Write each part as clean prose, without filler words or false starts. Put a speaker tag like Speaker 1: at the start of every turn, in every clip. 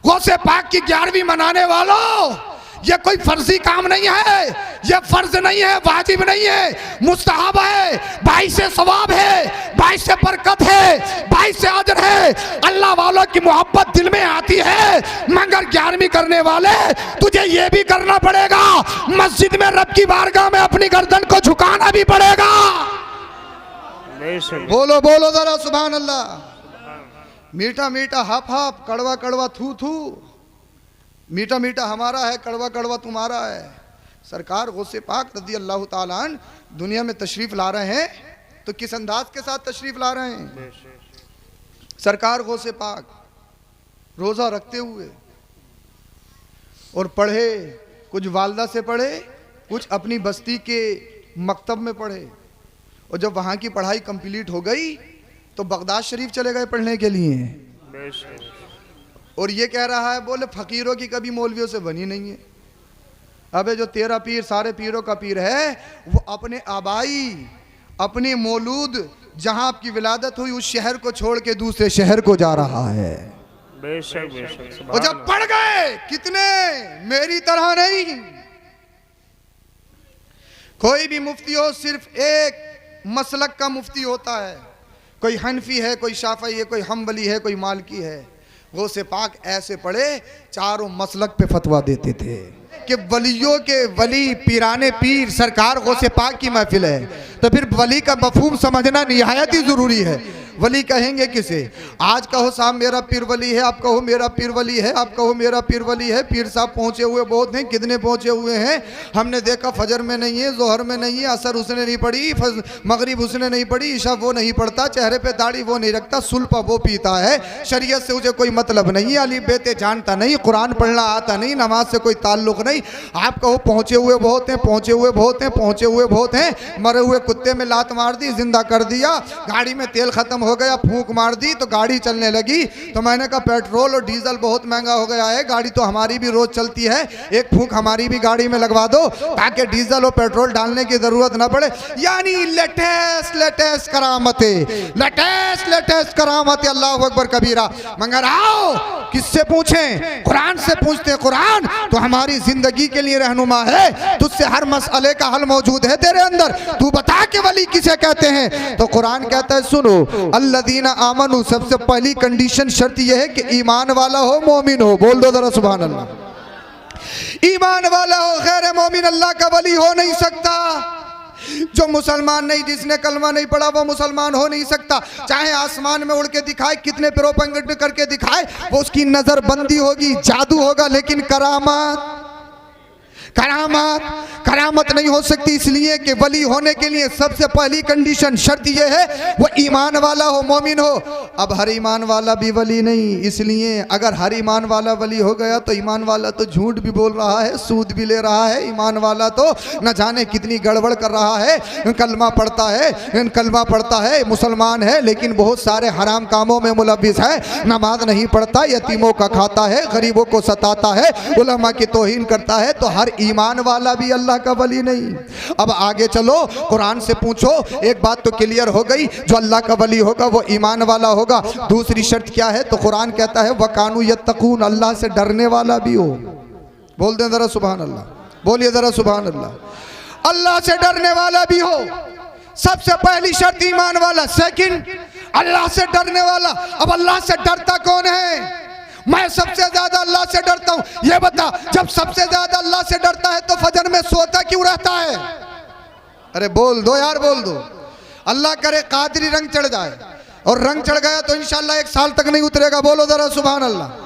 Speaker 1: गौसे पाक की 11वीं मनाने वालों, ये कोई फर्जी काम नहीं है, ये फर्ज नहीं है, वाजिब नहीं है, मुस्तहब है, 22 सवाब है, 22 बरकत है, 22 अजर है। अल्लाह वालों की मोहब्बत दिल में आती है, मगर 11वीं करने वाले तुझे ये भी करना पड़ेगा, मस्जिद में रब की बारगाह में अपनी गर्दन को झुकाना भी पड़ेगा। बोलो बोलो जरा सुभान अल्लाह। मीठा मीठा हाफ हाफ, कड़वा कड़वा थू थू, मीठा मीठा हमारा है, कड़वा कड़वा तुम्हारा है। सरकार गौसे पाक रज़ी अल्लाह ताला अन्हु दुनिया में तशरीफ ला रहे हैं, तो किस अंदाज के साथ तशरीफ ला रहे हैं? सरकार गौसे पाक रोज़ा रखते हुए और पढ़े, कुछ वालदा से पढ़े, कुछ अपनी बस्ती के मकतब में पढ़े, और जब वहाँ की पढ़ाई कंप्लीट हो गई तो बगदाद शरीफ चले गए पढ़ने के लिए। और ये कह रहा है, बोले फ़कीरों की कभी मौलवियों से बनी नहीं है। अबे जो तेरा पीर सारे पीरों का पीर है, वो अपने आबाई, अपने मौलूद, जहाँ आपकी विलादत हुई उस शहर को छोड़ के दूसरे शहर को जा रहा है।
Speaker 2: बेशक बेशक।
Speaker 1: और जब पढ़ गए कितने, मेरी तरह नहीं। कोई भी मुफ्ती हो सिर्फ एक मसलक का मुफ्ती होता है, कोई हनफी है, कोई शाफई है, कोई हम्बली है, कोई मालकी है। गौसे पाक ऐसे पढ़े, चारों मसलक पे फतवा देते थे कि वलियों के वली, पीराने पीर, सरकार गौसे पाक की महफिल है, तो फिर वली का मफहूम समझना निहायत ही ज़रूरी है। वली कहेंगे किसे? आज कहो साहब मेरा पीर वली है, आप कहो मेरा पीर वली है, आप कहो मेरा पीर वली है। पीर साहब पहुँचे हुए बहुत हैं, कितने पहुँचे हुए हैं? हमने देखा फजर में नहीं है, जोहर में नहीं है, असर उसने नहीं पढ़ी, मगरिब उसने नहीं पढ़ी, ईशा वो नहीं पढ़ता, चेहरे पे दाढ़ी वो नहीं रखता, सुल्पा वो पीता है, शरीयत से उसे कोई मतलब नहीं है, अली बेते जानता नहीं, कुरान पढ़ना आता नहीं, नमाज से कोई ताल्लुक़ नहीं। आप कहो पहुँचे हुए बहुत हैं, पहुँचे हुए बहुत हैं, पहुँचे हुए बहुत हैं। मरे हुए कुत्ते में लात मार दी, जिंदा कर दिया, गाड़ी में तेल खत्म हो गया, फूंक मार दी तो गाड़ी चलने लगी। तो मैंने कहा पेट्रोल और डीजल बहुत महंगा हो गया है, गाड़ी तो हमारी भी रोज चलती है, एक फूंक हमारी भी गाड़ी में लगवा दो ताकि डीजल और पेट्रोल डालने की जरूरत ना पड़े। यानी लेटेस्ट लेटेस्ट करामतें, लेटेस्ट लेटेस्ट करामतें, अल्लाह अकबर कबीरा। मगर आओ किससे पूछें? कुरान से पूछते हैं। कुरान तो हमारी जिंदगी के लिए रहनुमा है, तुझसे हर मसले का हल मौजूद है तेरे अंदर। तू बता कि वली किसे कहते हैं? तो कुरान कहता है सुनो, अल्लज़ीना आमनू, सबसे पहली कंडीशन शर्त यह है कि ईमान वाला हो, मोमिन हो। बोल दो जरा सुभान अल्लाह। ईमान वाला हो, गैर मोमिन अल्लाह का वली हो नहीं सकता। जो मुसलमान नहीं, जिसने कलमा नहीं पढ़ा वो मुसलमान हो नहीं सकता। चाहे आसमान में उड़ के दिखाए, कितने प्रोपेगेंडा करके दिखाए, वो उसकी नजर बंदी होगी, जादू होगा, लेकिन करामात करामत करामत नहीं हो सकती। इसलिए कि वली होने के लिए सबसे पहली कंडीशन शर्त यह है वो ईमान वाला हो, मोमिन हो। अब हर ईमान वाला भी वली नहीं, इसलिए अगर हर ईमान वाला वली हो गया तो ईमान वाला तो झूठ भी बोल रहा है, सूद भी ले रहा है, ईमान वाला तो न जाने कितनी गड़बड़ कर रहा है। कलमा पढ़ता है, कलमा पढ़ता है, मुसलमान है, लेकिन बहुत सारे हराम कामों में मुलव्विस है। नमाज नहीं पढ़ता, यतीमों का खाता है, गरीबों को सताता है, उलमा की तौहीन करता है। तो हर ईमान वाला भी अल्लाह का वली नहीं। अब आगे चलो, कुरान से पूछो। एक बात तो क्लियर हो गई, जो अल्लाह का वली होगा वो ईमान वाला होगा। दूसरी शर्त क्या है? तो कुरान कहता है वकानू यत्तकून, अल्लाह से डरने वाला भी हो। बोल दें जरा सुभान अल्लाह, बोलिए जरा सुभान अल्लाह। अल्लाह से डरने वाला भी हो, सबसे पहली शर्त ईमान वाला। सेकंड, अल्लाह से डरने वाला। अब अल्लाह से डरता कौन है? मैं सबसे ज्यादा अल्लाह से डरता हूं। ये बता, जब सबसे ज्यादा अल्लाह से डरता है तो फजर में सोता क्यों रहता है? अरे बोल दो यार, बोल दो। अल्लाह करे कादरी रंग चढ़ जाए, और रंग चढ़ गया तो इंशाल्लाह 1 साल तक नहीं उतरेगा। बोलो जरा सुभान अल्लाह।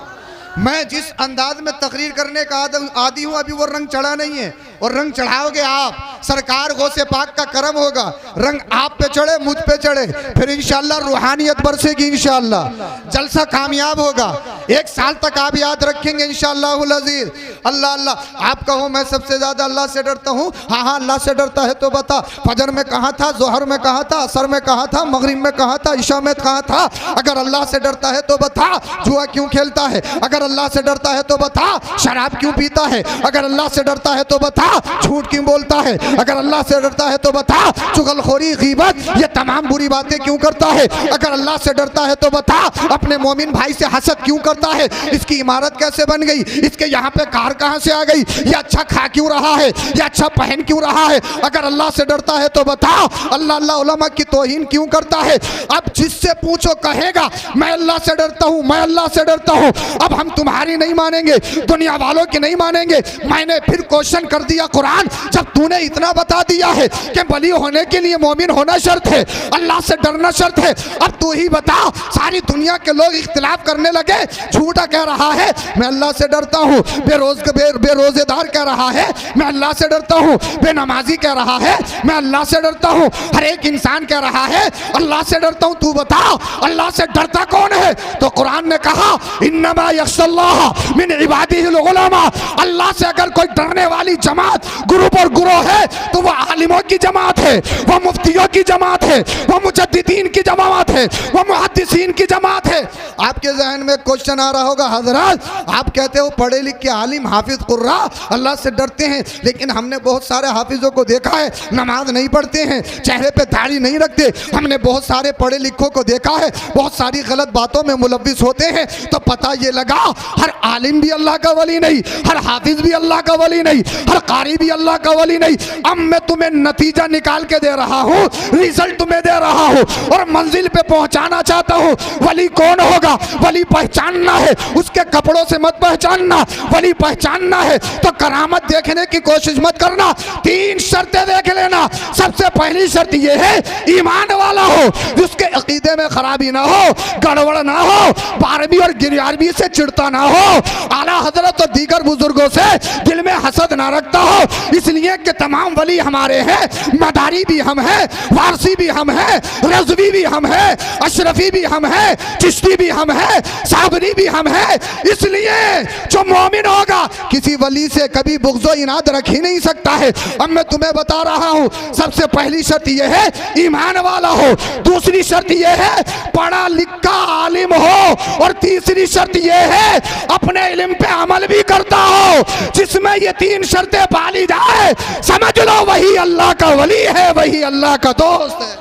Speaker 1: मैं जिस अंदाज में तकरीर करने का आदी हूँ, अभी वो रंग चढ़ा नहीं है, और रंग चढ़ाओगे आप, सरकार गौसे पाक का करम होगा, रंग आप पे चढ़े, मुझ पे चढ़े, फिर इंशाल्लाह रूहानियत बरसेगी, इंशाल्लाह जलसा कामयाब होगा। 1 साल तक आप याद रखेंगे इंशाअल्लाहुल अज़ीज़। अल्लाह अल्लाह। आप कहो मैं सबसे ज्यादा अल्लाह से डरता हूँ। हाँ हाँ, अल्लाह से डरता है तो बता, फजर में कहा था, जोहर में कहा था, असर में कहा था, मगरिब में कहा था, ईशा में कहा था। अगर अल्लाह से डरता है तो बता, जुआ क्यों खेलता है? अगर अल्लाह से डरता है तो बता, शराब क्यों पीता है? अगर अल्लाह से डरता है तो बता, झूठ क्यों बोलता है? अगर अल्लाह से डरता है तो बता चुगलखोरी गीबत ये तमाम बुरी बातें क्यों करता है? अगर अल्लाह से डरता है तो बता अपने मोमिन भाई से हसद क्यों करता है? इसकी इमारत कैसे बन गई? इसके यहाँ पे कार कहाँ से आ गई? ये अच्छा खा क्यों रहा है? ये अच्छा पहन क्यों रहा है? अगर अल्लाह से डरता है तो बता अल्लाह उलमा की तौहीन क्यों करता है? अब जिससे पूछो कहेगा मैं अल्लाह से डरता हूँ, मैं अल्लाह से डरता हूँ। अब हम तुम्हारी नहीं मानेंगे, दुनिया वालों की नहीं मानेंगे। मैंने फिर क्वेश्चन कर दिया कुरान, जब तूने इतना बता दिया है कि वली होने के लिए मोमिन होना शर्त है, अल्लाह से डरना शर्त है, अब तू ही बता सारी दुनिया के लोग इख्तिलाफ करने लगे, झूठा कह रहा है मैं अल्लाह से डरता हूँ, बेरोजेदार कह रहा है मैं अल्लाह से डरता हूँ, बेनमाजी कह रहा है मैं अल्लाह से डरता हूँ, हर एक इंसान कह रहा है अल्लाह से डरता हूँ। तू बता अल्लाह से डरता कौन है? तो कुरान ने कहा इन्नमा यख्शल्लाह मिन इबादिहिल उलमा, अल्लाह से अगर कोई डरने वाली जमात ग्रुप और गुरोह है तो वह आलिमों की जमात है, वह मुफ्तियों की जमात है, वह मुजद्दिदीन की जमात है, वह मुहद्दिसीन की जमात है। आपके जहन में क्वेश्चन आ रहा होगा हजरत आप कहते हो पढ़े लिखे आलिम हाफिज कुर्रा अल्लाह से डरते हैं, लेकिन हमने बहुत सारे हाफिजों को देखा है नमाज नहीं पढ़ते हैं, चेहरे पे दाढ़ी नहीं रखते। हमने बहुत सारे पढ़े लिखों को देखा है बहुत सारी गलत बातों में मुलव्विस होते हैं। तो पता ये लगा हर आलिम भी अल्लाह का वली नहीं, हर हाफिज भी अल्लाह का वली नहीं, हर कारी भी अल्लाह का वली नहीं। अब मैं तुम्हें नतीजा निकाल के दे रहा हूँ, रिजल्ट तुम्हें दे रहा हूँ और मंजिल पे पहुंचाना चाहता हूँ। वली कौन होगा? वली पहचानना है, उसके कपड़ों से मत पहचानना। वली पहचानना है तो करामत देखने की कोशिश मत करना, 3 शर्तें देख लेना। सबसे पहली शर्त यह है ईमान वाला हो, जिसके अकीदे में खराबी ना हो, गड़बड़ ना हो, बारहवीं और गिरयारवी से चिढ़ता ना हो, आला हजरत और दीगर बुजुर्गों से दिल में हसद ना रखता हो। इसलिए कि तमाम वली हमारे हैं, मदारी भी हम हैं, वारसी भी हम हैं, रज़वी भी हम हैं, अशरफी भी हम हैं, चिश्ती भी हम हैं, साबरी भी हम हैं। इसलिए जो मोमिन होगा किसी वली से कभी बुग़्ज़ो इनाद रख ही नहीं सकता है। अब मैं तुम्हें बता रहा हूँ सबसे पहली शर्त यह है ईमान वाला हो, दूसरी शर्त यह है पढ़ा लिखा आलिम हो और तीसरी शर्त यह है अपने इल्म पे अमल भी करता हो। जिसमें ये 3 शर्तें पाली जाए समझ लो वही अल्लाह का वली है, वही अल्लाह का दोस्त है,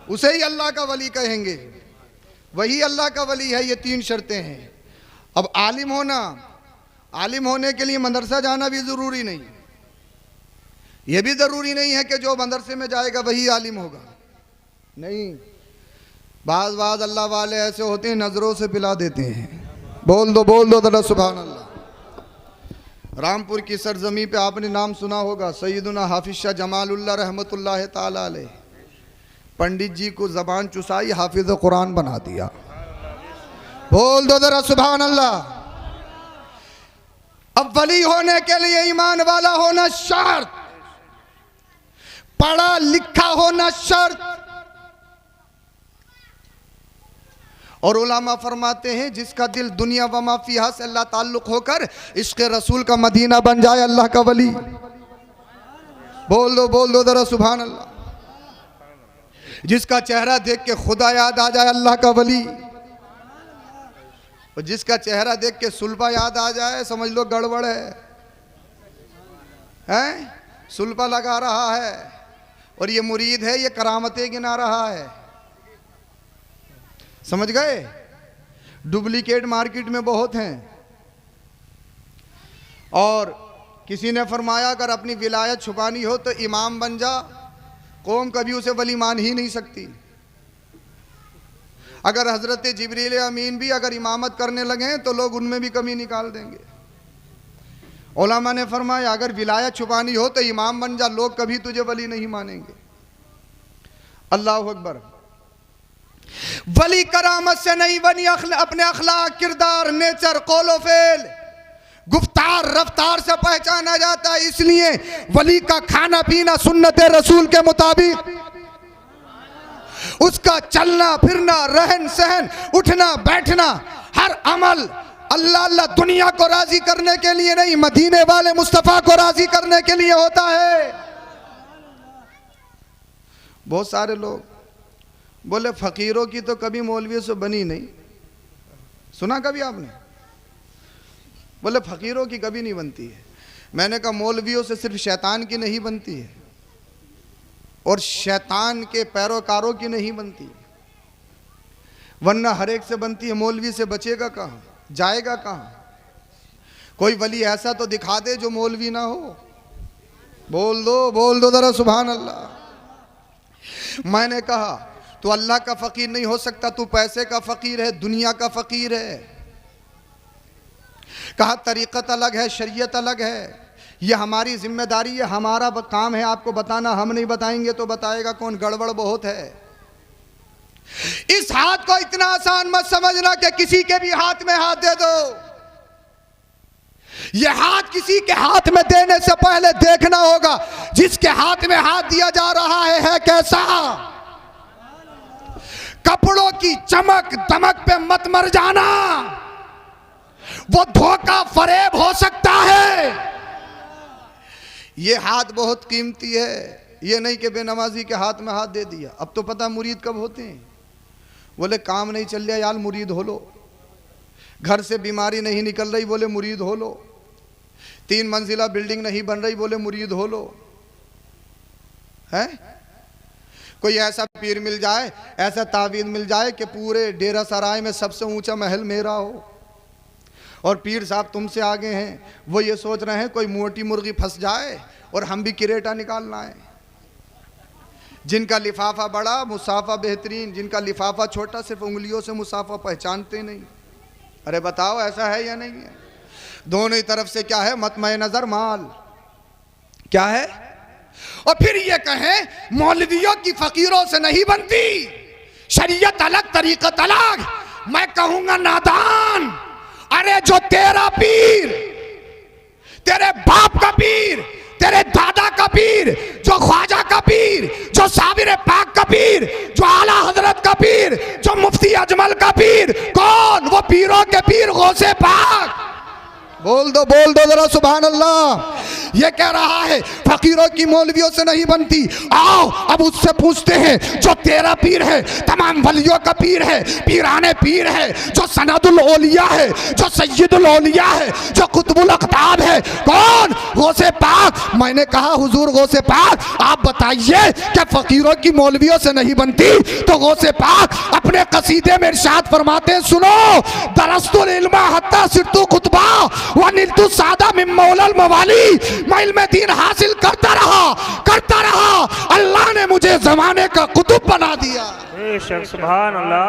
Speaker 1: उसे ही अल्लाह का वली कहेंगे, वही अल्लाह का वली है। ये 3 शर्तें हैं। अब आलिम होने के लिए मदरसा जाना भी ज़रूरी नहीं, यह भी ज़रूरी नहीं है कि जो मदरसे में जाएगा वही आलिम होगा, नहीं। बाज़ अल्लाह वाले ऐसे होते हैं नज़रों से पिला देते हैं। बोल दो ज़रा सुभान अल्लाह। रामपुर की सरजमी पे आपने नाम सुना होगा सैयदुना हाफिज शाह जमालुल्लाह रहमतुल्लाह ताला अलैह, पंडित जी को ज़बान चुसाई हाफिज कुरान बना दिया। बोल दो ज़रा सुभान अल्लाह। अब वली होने के लिए ईमान वाला होना शर्त, पढ़ा लिखा होना शर्त। और उलामा फरमाते हैं जिसका दिल दुनिया व मा फीहा से अल्लाह ताल्लुक होकर इश्क़ रसूल का मदीना बन जाए अल्लाह का वली। बोल दो ज़रा सुभान अल्लाह। जिसका चेहरा देख के खुदा याद आ जाए अल्लाह का वली, और जिसका चेहरा देख के सुल्फा याद आ जाए समझ लो गड़बड़ है। सुल्फा लगा रहा है और ये मुरीद है, ये करामतें गिना रहा है, समझ गए। डुप्लीकेट मार्केट में बहुत हैं। और किसी ने फरमाया अगर अपनी विलायत छुपानी हो तो इमाम बन जा, कौम कभी उसे वली मान ही नहीं सकती। अगर हजरत जिब्रील अमीन भी अगर इमामत करने लगे तो लोग उनमें भी कमी निकाल देंगे। उलमा ने फरमाया अगर विलायत छुपानी हो तो इमाम बन जा, लोग कभी तुझे वली नहीं मानेंगे। अल्लाह अकबर। वली करामत से नहीं बनी, अपने अखलाक, किरदार, नेचर, कौलो फेल, गुफ्तार, रफ्तार से पहचाना जाता है। इसलिए वली का खाना पीना सुन्नत रसूल के मुताबिक, उसका चलना फिरना, रहन सहन, उठना बैठना, हर अमल अल्लाह अल्लाह दुनिया को राजी करने के लिए नहीं, मदीने वाले मुस्तफ़ा को राजी करने के लिए होता है। बहुत सारे लोग बोले फ़कीरों की तो कभी मौलवियों से बनी नहीं, सुना कभी आपने? बोले फ़कीरों की कभी नहीं बनती है। मैंने कहा मौलवियों से सिर्फ शैतान की नहीं बनती है और शैतान के पैरोकारों की नहीं बनती, वरना हर एक से बनती है। मौलवी से बचेगा कहाँ, जाएगा कहाँ? कोई वली ऐसा तो दिखा दे जो मौलवी ना हो। बोल दो जरा सुभान अल्लाह। मैंने कहा तू अल्लाह का फकीर नहीं हो सकता, तू पैसे का फकीर है, दुनिया का फकीर है। कहा तरीक़त अलग है, शरीयत अलग है, ये हमारी जिम्मेदारी है, हमारा काम है आपको बताना। हम नहीं बताएंगे तो बताएगा कौन? गड़बड़ बहुत है। इस हाथ को इतना आसान मत समझना कि किसी के भी हाथ में हाथ दे दो। यह हाथ किसी के हाथ में देने से पहले देखना होगा जिसके हाथ में हाथ दिया जा रहा है कैसा। कपड़ों की चमक दमक पे मत मर जाना, वो धोखा फरेब हो सकता है। ये हाथ बहुत कीमती है, ये नहीं कि बेनमाजी के हाथ में हाथ दे दिया। अब तो पता मुरीद कब होते हैं? बोले काम नहीं चल रहा यार, मुरीद हो लो। घर से बीमारी नहीं निकल रही, बोले मुरीद हो लो। 3 मंजिला बिल्डिंग नहीं बन रही, बोले मुरीद हो लो। है कोई ऐसा पीर मिल जाए, ऐसा तावीज़ मिल जाए कि पूरे डेरा सराय में सबसे ऊंचा महल मेरा हो, और पीर साहब तुमसे आगे हैं, वो ये सोच रहे हैं कोई मोटी मुर्गी फंस जाए और हम भी किरेटा निकालना है। जिनका लिफाफा बड़ा मुसाफा बेहतरीन, जिनका लिफाफा छोटा सिर्फ उंगलियों से मुसाफा पहचानते नहीं। अरे बताओ ऐसा है या नहीं है? दोनों ही तरफ से क्या है? मतमय नजर माल। क्या है? और फिर ये कहें मौलवियों की फकीरों से नहीं बनती, शरीयत अलग तरीक़त अलग। मैं कहूंगा नादान। अरे जो तेरा पीर, तेरे बाप का पीर, तेरे दादा का पीर, जो ख्वाजा का पीर, जो साबिर पाक का पीर, जो आला हजरत का पीर, जो मुफ्ती अजमल का पीर, कौन? वो पीरों के पीर गौसे पाक। बोल दो जरा सुभान अल्लाह। ये कह रहा है फकीरों की मौलवियों से नहीं बनती। आओ अब उससे पूछते हैं जो तेरा पीर है, तमाम वलियों का पीर है, पीराने पीर है, जो सनदुल औलिया है, जो सैयदुल औलिया है, जो कुतुबुल अख्ताब है, कौन? गौसे पाक। मैंने कहा हुजूर गौसे पाक आप बताइए क्या फकीरों की मौलवियों से नहीं बनती? तो गौसे पाक अपने कसीदे में इरशाद फरमाते हैं, सुनो, दरस्तुल इल्मा हत्ता सिरतु खुतबा वनिलतु सादा मिन मौलल मवाली। मैं इल्म दीन हासिल करता रहा, अल्लाह ने मुझे जमाने का कुतुब बना दिया।
Speaker 2: बेशक सुभान अल्लाह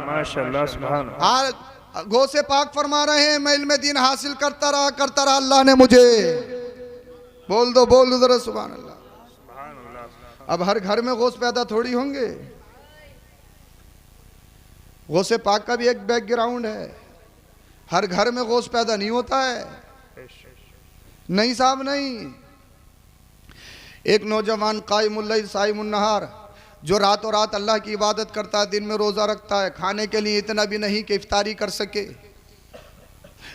Speaker 2: माशाअल्लाह सुभान अल्लाह।
Speaker 1: गौसे पाक फरमा रहे हैं मैं इल्म दीन हासिल करता रहा, अल्लाह ने मुझे। बोल दो जरा सुभान अल्लाह। अब हर घर में गौस पैदा थोड़ी होंगे, गौसे पाक का भी एक बैकग्राउंड है। हर घर में गौस पैदा नहीं होता है। नहीं साहब नहीं। एक नौजवान कायमुल्लैल साइमुन नहार, जो रातों रात अल्लाह की इबादत करता है, दिन में रोज़ा रखता है, खाने के लिए इतना भी नहीं कि इफ्तारी कर सके।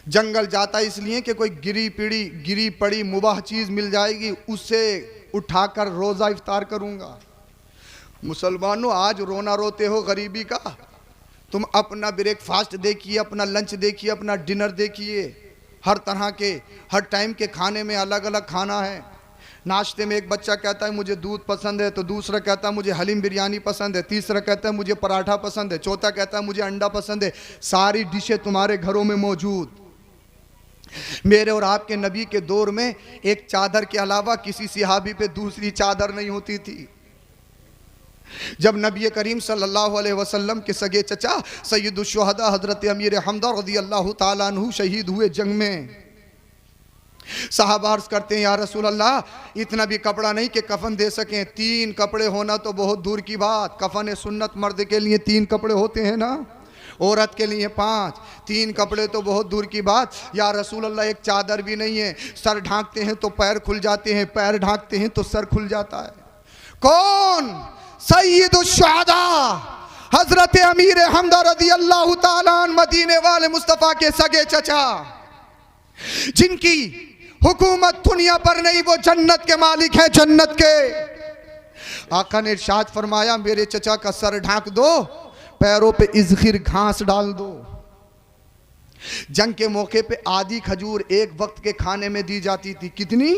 Speaker 1: जंगल जाता है इसलिए कि कोई गिरी पड़ी मुबाह चीज़ मिल जाएगी, उससे उठाकर रोज़ा इफ्तार करूँगा। मुसलमानों आज रोना रोते हो गरीबी का, तुम अपना ब्रेकफास्ट देखिए, अपना लंच देखिए, अपना डिनर देखिए। हर तरह के हर टाइम के खाने में अलग अलग खाना है। नाश्ते में एक बच्चा कहता है मुझे दूध पसंद है, तो दूसरा कहता है मुझे हलीम बिरयानी पसंद है, तीसरा कहता है मुझे पराठा पसंद है, चौथा कहता है मुझे अंडा पसंद है। सारी डिशें तुम्हारे घरों में मौजूद। मेरे और आपके नबी के दौर में एक चादर के अलावा किसी सिहाबी पे दूसरी चादर नहीं होती थी। जब नबी करीम सल्लल्लाहु अलैहि वसल्लम के सगे चचा सैयदुश शुहदा हजरत अमीर हमदा रज़ियल्लाहु ताला अन्हु शहीद हुए जंग में, साहबा अर्ज़ करते हैं या रसूल अल्लाह इतना भी कपड़ा नहीं कि कफन दे सकें, 3 कपड़े होना तो बहुत दूर की बात। कफन सुन्नत मर्द के लिए 3 कपड़े होते हैं ना, औरत के लिए 5, 3 कपड़े तो बहुत दूर की बात। या रसूल अल्लाह एक चादर भी नहीं है, सर ढांकते हैं तो पैर खुल जाते हैं, पैर ढांकते हैं तो सर खुल जाता है। कौन? सैयदुश शुहदा हजरत अमीर हमदा रज़ियल्लाहु ताला अन्हु मदीने वाले मुस्तफ़ा के सगे चचा, जिनकी हुकूमत दुनिया पर नहीं, वो जन्नत के मालिक हैं, जन्नत के। आका ने इरशाद फरमाया मेरे चचा का सर ढांक दो, पैरों पे इज़खिर घास डाल दो। जंग के मौके पे आधी खजूर एक वक्त के खाने में दी जाती थी। कितनी?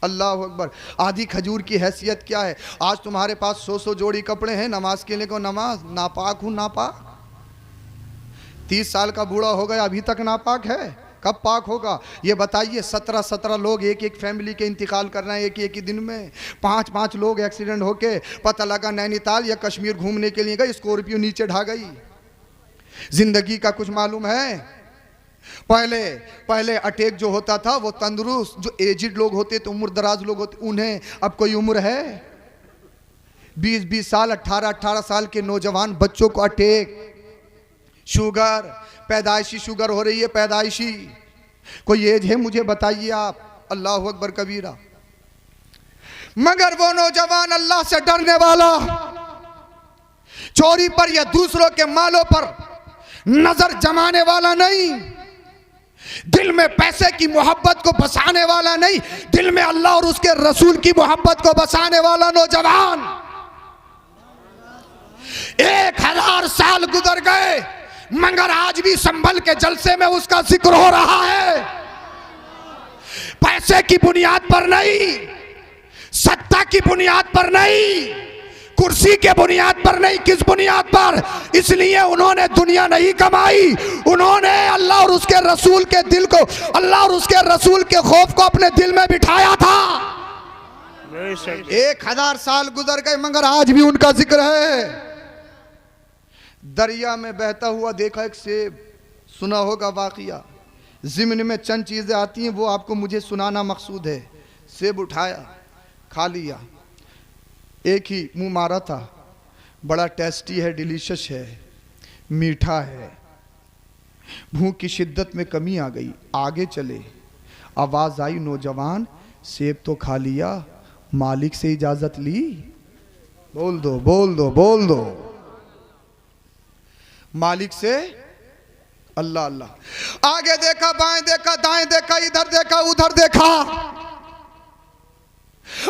Speaker 1: अल्लाह अकबर। आधी खजूर की हैसियत क्या है? आज तुम्हारे पास 100 जोड़ी कपड़े हैं, नमाज के लिए को नमाज, नापाक हूं नापाक। 30 साल का बूढ़ा हो गया अभी तक नापाक है, कब पाक होगा? ये बताइए। 17 लोग एक फैमिली के इंतकाल कर रहे हैं एक ही दिन में। 5 लोग एक्सीडेंट होके पता लगा नैनीताल या कश्मीर घूमने के लिए गए, स्कॉर्पियो नीचे ढा गई। जिंदगी का कुछ मालूम है? पहले अटैक जो होता था वो तंदुरुस्त जो एजिड लोग होते थे, उम्र दराज लोग होते, उन्हें अब कोई उम्र है? 20 साल 18 साल के नौजवान बच्चों को अटैक, शुगर, पैदाइशी शुगर हो रही है, पैदाइशी। कोई एज है मुझे बताइए आप। अल्लाह अकबर कबीरा। मगर वो नौजवान अल्लाह से डरने वाला, चोरी पर या दूसरों के मालों पर नजर जमाने वाला नहीं, दिल में पैसे की मोहब्बत को बसाने वाला नहीं, दिल में अल्लाह और उसके रसूल की मोहब्बत को बसाने वाला नौजवान। 1000 साल गुजर गए मगर आज भी संभल के जलसे में उसका जिक्र हो रहा है। पैसे की बुनियाद पर नहीं, सत्ता की बुनियाद पर नहीं, कुर्सी के बुनियाद पर नहीं। किस बुनियाद पर? इसलिए उन्होंने दुनिया नहीं कमाई, उन्होंने अल्लाह और उसके रसूल के दिल को, अल्लाह और उसके रसूल के खौफ को अपने दिल में बिठाया था। 1000 साल गुजर गए मगर आज भी उनका जिक्र है। दरिया में बहता हुआ देखा एक सेब, सुना होगा वाकया। ज़िम्न में चंद चीज़ें आती हैं वो आपको मुझे सुनाना मकसूद है। सेब उठाया, खा लिया, एक ही मुंह मारा था, बड़ा टेस्टी है, डिलीशियस है, मीठा है। भूख की शिद्दत में कमी आ गई, आगे चले, आवाज़ आई, नौजवान सेब तो खा लिया, मालिक से इजाज़त ली? बोल दो बोल दो बोल दो। मालिक से? अल्लाह अल्लाह। आगे देखा, बाएं देखा, दाएं देखा, इधर देखा, उधर देखा,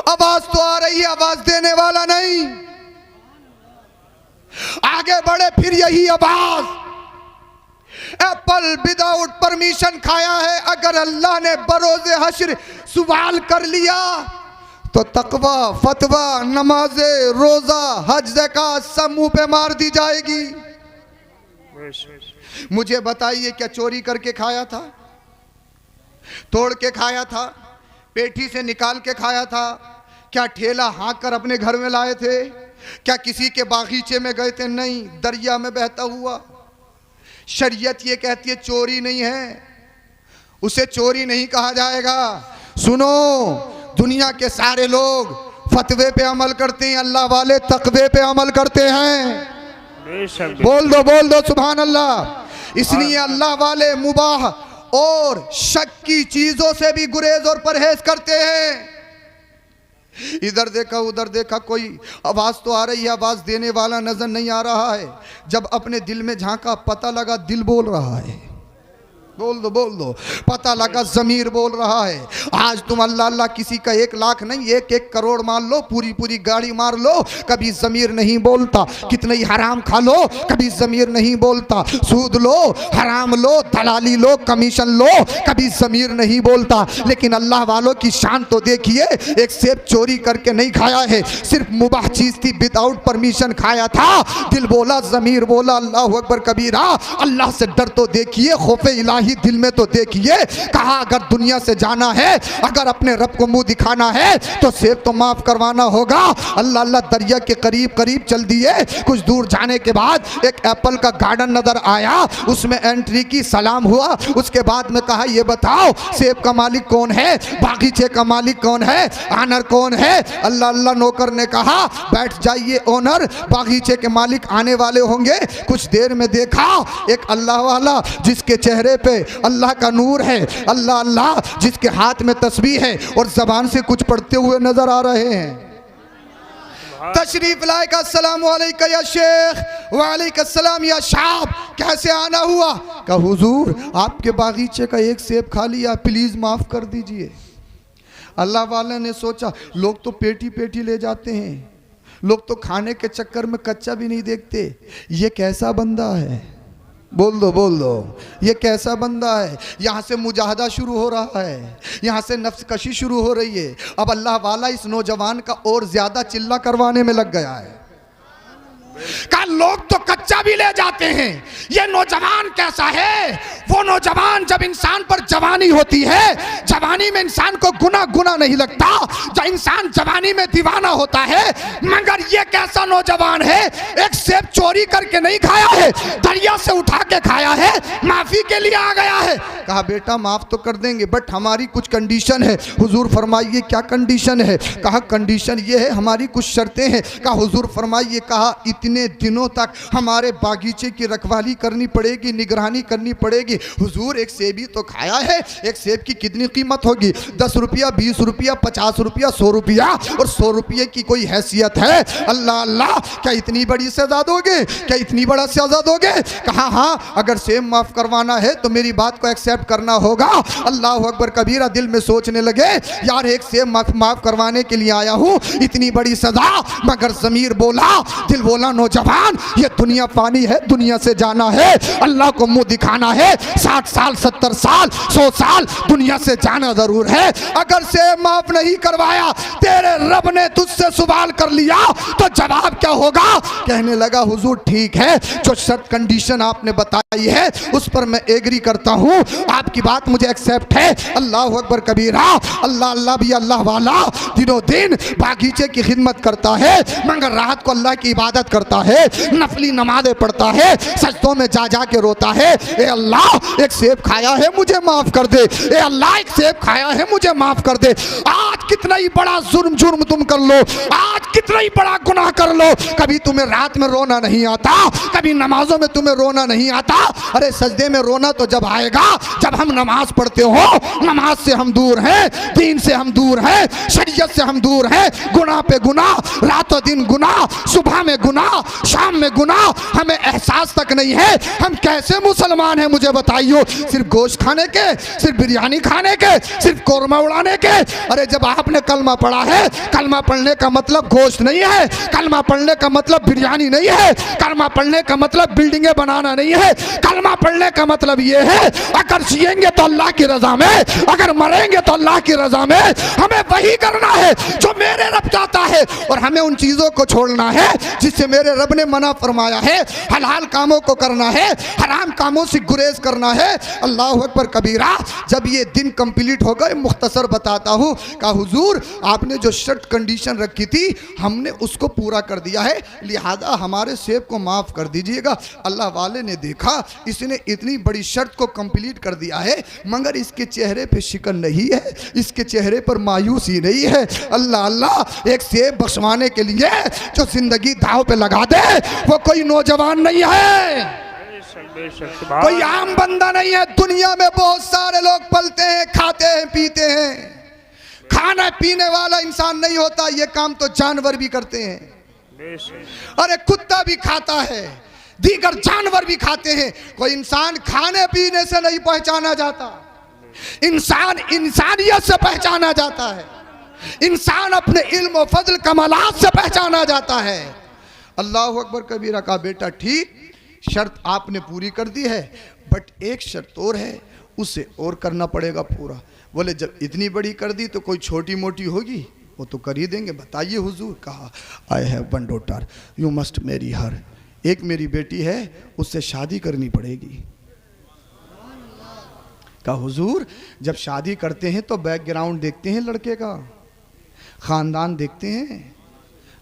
Speaker 1: आवाज तो आ रही है, आवाज देने वाला नहीं। आगे बढ़े, फिर यही आवाज, एप्पल विदाउट परमिशन खाया है, अगर अल्लाह ने बरोज़े हश्र सवाल कर लिया तो तकवा, फतवा, नमाजे, रोजा, हज, ज़कात सब मुंह पे मार दी जाएगी। मुझे बताइए, क्या चोरी करके खाया था? तोड़ के खाया था? पेटी से निकाल के खाया था? क्या ठेला हाँक कर अपने घर में लाए थे? क्या किसी के बागीचे में गए थे? नहीं, दरिया में बहता हुआ। शरीयत ये कहती है चोरी नहीं है, उसे चोरी नहीं कहा जाएगा। सुनो, दुनिया के सारे लोग फतवे पे अमल करते हैं, अल्लाह वाले तकवे पे अमल करते हैं। बोल दो सुभान अल्लाह। इसलिए अल्लाह वाले मुबाह और शक की चीजों से भी गुरेज और परहेज करते हैं। इधर देखा उधर देखा, कोई आवाज तो आ रही है, आवाज देने वाला नजर नहीं आ रहा है। जब अपने दिल में झांका, पता लगा दिल बोल रहा है। बोल दो। पता लगा ज़मीर बोल रहा है। आज तुम अल्लाह अल्लाह किसी का 1 लाख नहीं 1 करोड़ मार लो, पूरी गाड़ी मार लो, कभी ज़मीर नहीं बोलता। कितने ही हराम खा लो, कभी ज़मीर नहीं बोलता। सूद लो, हराम लो, दलाली लो, कमीशन लो, कभी ज़मीर नहीं बोलता। लेकिन अल्लाह वालों की शान तो देखिए, एक सेब चोरी करके नहीं खाया है, सिर्फ मुबाह चीज़ थी, विदाउट परमिशन खाया था। दिल बोला, ज़मीर बोला, अल्लाह अकबर कबीरा। अल्लाह से डर तो देखिए, खौफ इलाही दिल में तो देखिए। कहा अगर दुनिया से जाना है, अगर अपने रब को मुंह दिखाना है तो सेब तो माफ करवाना होगा। अल्लाह अल्लाह दरिया के करीब चल दिए। कुछ दूर जाने के बाद एक एप्पल का गार्डन नजर आया, उसमें एंट्री की, सलाम हुआ। उसके बाद में कहा ये बताओ सेब का मालिक कौन है, बागीचे का मालिक कौन है, आनर कौन है? अल्लाह अल्लाह नौकर ने कहा बैठ जाइए ओनर, बागीचे के मालिक आने वाले होंगे। कुछ देर में देखा एक अल्लाह वाला जिसके चेहरे पे अल्लाह का नूर है, अल्लाह अल्लाह जिसके हाथ में तस्बीह है और जबान से कुछ पढ़ते हुए नजर आ रहे हैं। तशरीफ लाए का, अस्सलाम वालेकुम या शेख, वालेकुम अस्सलाम या साहब, कैसे आना हुआ? का हुजूर आपके बागीचे का 1 सेब खा लिया, प्लीज माफ कर दीजिए। अल्लाह वाले ने सोचा लोग तो पेटी ले जाते हैं, लोग तो खाने के चक्कर में कच्चा भी नहीं देखते, ये कैसा बंदा है? बोल दो ये कैसा बंदा है। यहाँ से मुजाहदा शुरू हो रहा है, यहाँ से नफ्स कशी शुरू हो रही है। अब अल्लाह वाला इस नौजवान का और ज्यादा चिल्ला करवाने में लग गया है। का लोग तो कच्चा भी ले जाते हैं, ये नौजवान कैसा है। वो नौजवान जब इंसान पर जवानी होती है, जवानी में इंसान को गुना गुना नहीं लगता, जब इंसान जवानी में दीवाना होता है। मगर ये कैसा नौजवान है, एक सेब चोरी करके नहीं खाया है, दरिया से उठा के खाया है, माफी के लिए आ गया है। कहा बेटा माफ तो कर देंगे बट हमारी कुछ कंडीशन है। हुजूर फरमाइए क्या कंडीशन है। कहा कंडीशन ये है हमारी कुछ शर्तें हैं। कहा हुजूर फरमाइए। कहा इतने दिनों तक हमारे बागीचे की रखवाली करनी पड़ेगी, निगरानी करनी पड़ेगी। हुजूर एक सेब ही तो खाया है, एक सेब की कितनी कीमत होगी, 10 रुपया, 20 रुपया, 50 रुपया, 100 रुपया, और 100 रुपये की कोई हैसियत है। अल्लाह अल्लाह क्या इतनी बड़ी सजा दोगे, क्या इतनी बड़ा सजा दोगे। कहा हाँ अगर सेब माफ करवाना है तो मेरी बात को एक्सेप्ट करना होगा। अल्लाह अकबर कबीरा दिल में सोचने लगे यार एक सेब माफ करवाने के लिए आया हूँ, इतनी बड़ी सजा। मगर ज़मीर बोला, दिल बोला नौजवान ये दुनिया पानी है, दुनिया से जाना है, अल्लाह को मुंह दिखाना है। 60 साल 70 साल 100 साल दुनिया से जाना जरूर है। अगर से माफ नहीं करवाया, तेरे रब ने तुझसे सवाल कर लिया तो जवाब क्या होगा। कहने लगा हुजूर ठीक है, जो शर्त कंडीशन आपने बताई है उस पर मैं एग्री करता हूँ, आपकी बात मुझे एक्सेप्ट है। अल्लाह अकबर कबीरा। अल्लाह अल्लाह भी अल्लाह वाला दिनों दिन बागीचे की खिदमत करता है, मगर रात को अल्लाह की इबादत करता है, नफली नमाज़ें पढ़ता है, सजदों में जा जा के रोता है। ए अल्लाह एक सेब खाया है मुझे माफ कर दे, ए अल्लाह एक सेब खाया है मुझे माफ कर दे। आज कितना ही बड़ा जुर्म तुम कर लो, आज कितना ही बड़ा गुनाह कर लो, कभी तुम्हें रात में रोना नहीं आता, कभी नमाजों में तुम्हें रोना नहीं आता। अरे सजदे में रोना तो जब आएगा जब हम नमाज पढ़ते हो। नमाज से हम दूर हैं, दीन से हम दूर हैं, शरीयत से हम दूर हैं। गुनाह पे गुनाह, रातों दिन गुनाह, सुबह में गुनाह, शाम में गुनाह, हमें एहसास तक नहीं है। हम कैसे मुसलमान हैं मुझे बताइए। सिर्फ गोश्त खाने के, सिर्फ बिरयानी खाने के, सिर्फ कोरमा उड़ाने के। अरे जब आपने कलमा पढ़ा है, कलमा पढ़ने का मतलब गोश्त नहीं है, कलमा पढ़ने का मतलब बिरयानी नहीं है, कलमा पढ़ने का मतलब बिल्डिंगें बनाना नहीं है। कलमा पढ़ने का मतलब ये है अगर जिएंगे तो अल्लाह की रजा में, अगर मरेंगे तो अल्लाह की रजा में। हमें वही करना है जो मेरे रब चाहता है, और हमें उन चीज़ों को छोड़ना है जिससे मेरे रब ने मना फरमाया है। हलाल कामों को करना है, हराम कामों से गुरेज करना है। अल्लाह अकबर कबीरा। जब ये दिन कंप्लीट हो गए, मुख्तसर बताता हूँ। कहा हुजूर आपने जो शर्त कंडीशन रखी थी हमने उसको पूरा कर दिया है, लिहाजा हमारे सेब को माफ़ कर दीजिएगा। अल्लाह वाले ने देखा इसने इतनी बड़ी शर्त को कंप्लीट कर दिया है, मगर इसके चेहरे पे शिकन नहीं है, इसके चेहरे पर मायूसी नहीं है। अल्लाह अल्लाह एक सेब बख्शवाने के लिए जो जिंदगी दाव पे लगा दे वो कोई नौजवान नहीं है, कोई आम बंदा नहीं है। दुनिया में बहुत सारे लोग पलते हैं, खाते हैं, पीते हैं, खाना पीने वाला इंसान नहीं होता। ये काम तो जानवर भी करते हैं। अरे कुत्ता भी खाता है, दीगर जानवर भी खाते हैं। कोई इंसान खाने पीने से नहीं पहचाना जाता, इंसान इंसानियत से पहचाना जाता है, इंसान अपने इल्म और फजल कमालात से पहचाना जाता है। अल्लाह अकबर कबीरा का बेटा ठीक शर्त आपने पूरी कर दी है, बट एक शर्त और है, उसे और करना पड़ेगा पूरा। बोले जब इतनी बड़ी कर दी तो कोई छोटी मोटी होगी, वो तो कर ही देंगे। बताइए हुजूर। कहा I have one daughter, you must marry her. एक मेरी बेटी है, उससे शादी करनी पड़ेगी। कहा हुजूर जब शादी करते हैं तो बैकग्राउंड देखते हैं लड़के का, ख़ानदान देखते हैं।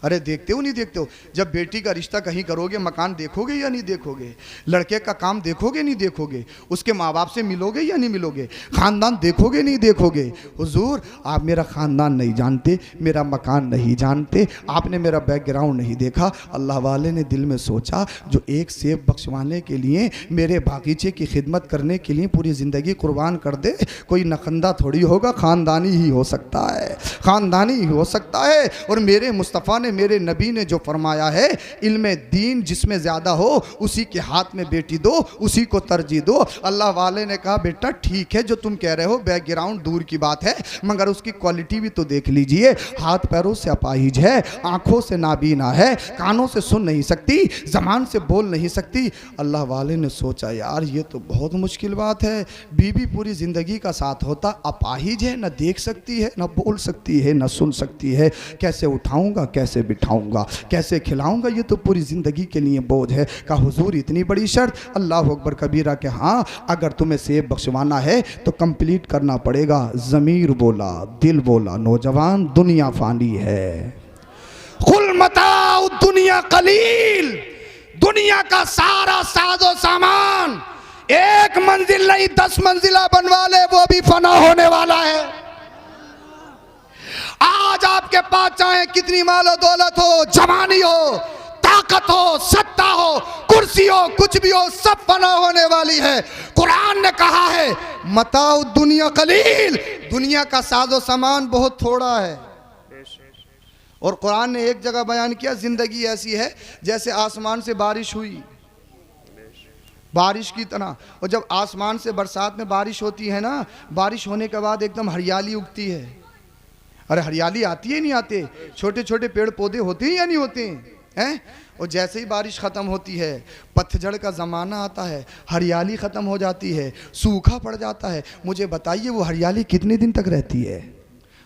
Speaker 1: अरे देखते हो नहीं देखते हो। जब बेटी का रिश्ता कहीं करोगे मकान देखोगे या नहीं देखोगे, लड़के का काम देखोगे नहीं देखोगे, उसके माँ बाप से मिलोगे या नहीं मिलोगे, ख़ानदान देखोगे नहीं देखोगे। हुजूर आप मेरा ख़ानदान नहीं जानते, मेरा मकान नहीं जानते, आपने मेरा बैकग्राउंड नहीं देखा। अल्लाह वाले ने दिल में सोचा जो एक सेब बख्शवाने के लिए, मेरे बागीचे की खिदमत करने के लिए पूरी ज़िंदगी कुर्बान कर दे, कोई नखंदा थोड़ी होगा, ख़ानदानी ही हो सकता है, ख़ानदानी ही हो सकता है। और मेरे मुस्तफ़ा ने मेरे नबी ने जो फरमाया है, इल्म दीन जिसमें ज़्यादा हो उसी के हाथ में बेटी दो, उसी को तरजीह दो। अल्लाह वाले ने कहा बेटा ठीक है जो तुम कह रहे हो, बैकग्राउंड दूर की बात है, मगर उसकी क्वालिटी भी तो देख लीजिए। हाथ पैरों से अपाहिज है, आंखों से नाबीना है, कानों से सुन नहीं सकती, ज़बान से बोल नहीं सकती। अल्लाह वाले ने सोचा यार ये तो बहुत मुश्किल बात है, बीवी पूरी ज़िंदगी का साथ होता, अपाहिज है, न देख सकती है, न बोल सकती है, न सुन सकती है, कैसे उठाऊंगा, कैसे बिठाऊंगा, कैसे खिलाऊंगा, ये तो पूरी ज़िंदगी के लिए बोझ है। कहा हुजूर इतनी बड़ी शर्त? अल्लाह अकबर कबीरा के हाँ, अगर तुम्हें सेब बख्शवाना है तो कंप्लीट करना पड़ेगा। ज़मीर बोला, दिल बोला, नौजवान दुनिया फानी है, कुल मताउ दुनिया कलील, दुनिया का सारा साजो सामान एक मंजिल नहीं 10 मंजिला बनवा ले वो भी फना होने वाला है। आज आपके पास चाहे कितनी मालो दौलत हो, जवानी हो, ताकत हो, सत्ता हो, कुर्सी हो, कुछ भी हो, सब फना होने वाली है। कुरान ने कहा है मताउ दुनिया कलील, दुनिया का साजो सामान बहुत थोड़ा है। और कुरान ने एक जगह बयान किया जिंदगी ऐसी है जैसे आसमान से बारिश हुई, बारिश की तरह। और जब आसमान से बरसात में बारिश होती है ना, बारिश होने के बाद एकदम हरियाली उगती है। अरे हरियाली आती है नहीं आते, छोटे छोटे पेड़ पौधे होते हैं या नहीं होते हैं? और जैसे ही बारिश ख़त्म होती है, पतझड़ का ज़माना आता है, हरियाली ख़त्म हो जाती है, सूखा पड़ जाता है। मुझे बताइए वो हरियाली कितने दिन तक रहती है?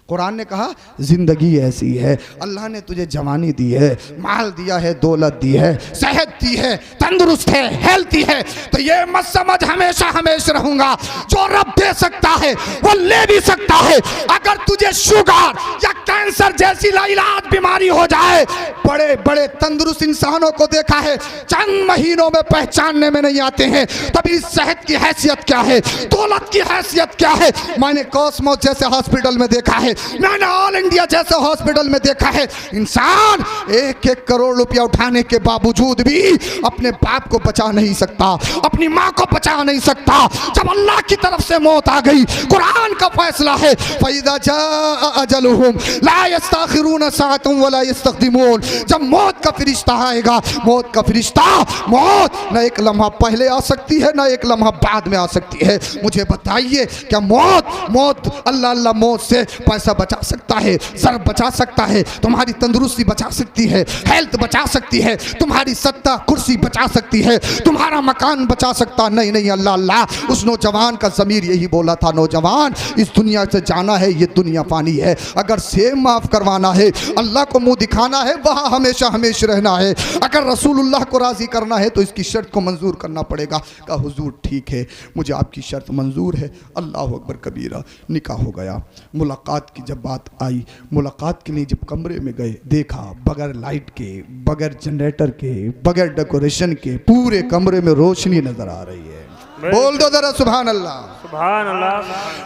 Speaker 1: कुरान ने कहा ज़िंदगी ऐसी है। अल्लाह ने तुझे जवानी दी है, माल दिया है, दौलत दी है, सेहत दी है, तंदुरुस्त है, हेल्थी है, तो ये मत समझ हमेशा हमेशा रहूंगा। जो रब दे सकता है वो ले भी सकता है। अगर तुझे शुगर या कैंसर जैसी लाइलाज बीमारी हो जाए, बड़े बड़े तंदुरुस्त इंसानों को देखा है चंद महीनों में पहचानने में नहीं आते हैं। तभी सेहत की हैसियत क्या है, दौलत की हैसियत क्या है। मैंने कॉस्मोस जैसे हॉस्पिटल में देखा है, मैंने ऑल इंडिया जैसे हॉस्पिटल में देखा है, इंसान 1-1 करोड़ रुपया उठाने के बावजूद भी अपने बाप को बचा नहीं सकता, अपनी माँ को बचा नहीं सकता। जब अल्लाह की तरफ से मौत आ गई, कुरान का फैसला है फइज़ा जाअ अजलुहुम ला यस्तखिरून साअतन वला यस्तक़दिमून। जब मौत का फरिश्ता आएगा, मौत का फरिश्ता, मौत न एक लम्हा पहले आ सकती है, न एक लम्हा बाद में आ सकती है। मुझे बताइए क्या मौत अल्लाह अल्लाह मौत से पैसा बचा सकता है, सर बचा सकता है, तुम्हारी तंदुरुस्ती बचा सकती है, हेल्थ बचा सकती है, तुम्हारी सत्ता कुर्सी बचा सकती है, तुम्हारा मकान बचा सकता? नहीं नहीं, अल्लाह अल्लाह। उस नौजवान का ज़मीर यही बोला था, नौजवान इस दुनिया से जाना है, ये दुनिया फानी है। अगर सेब माफ़ करवाना है, अल्लाह को मुंह दिखाना है, वहाँ हमेशा हमेशा रहना है। अगर रसूलुल्लाह को राज़ी करना है तो इसकी शर्त को मंजूर करना पड़ेगा। कहा हुजूर ठीक है, मुझे आपकी शर्त मंजूर है। अल्लाह अकबर कबीरा। निकाह हो गया। मुलाकात की जब बात आई, मुलाकात के लिए जब कमरे में गए, देखा बगैर लाइट के, बगैर जनरेटर के, बगैर डेकोरेशन के पूरे कमरे में रोशनी नजर आ रही है। बोल दो जरा सुभान अल्लाह, सुभान अल्लाह।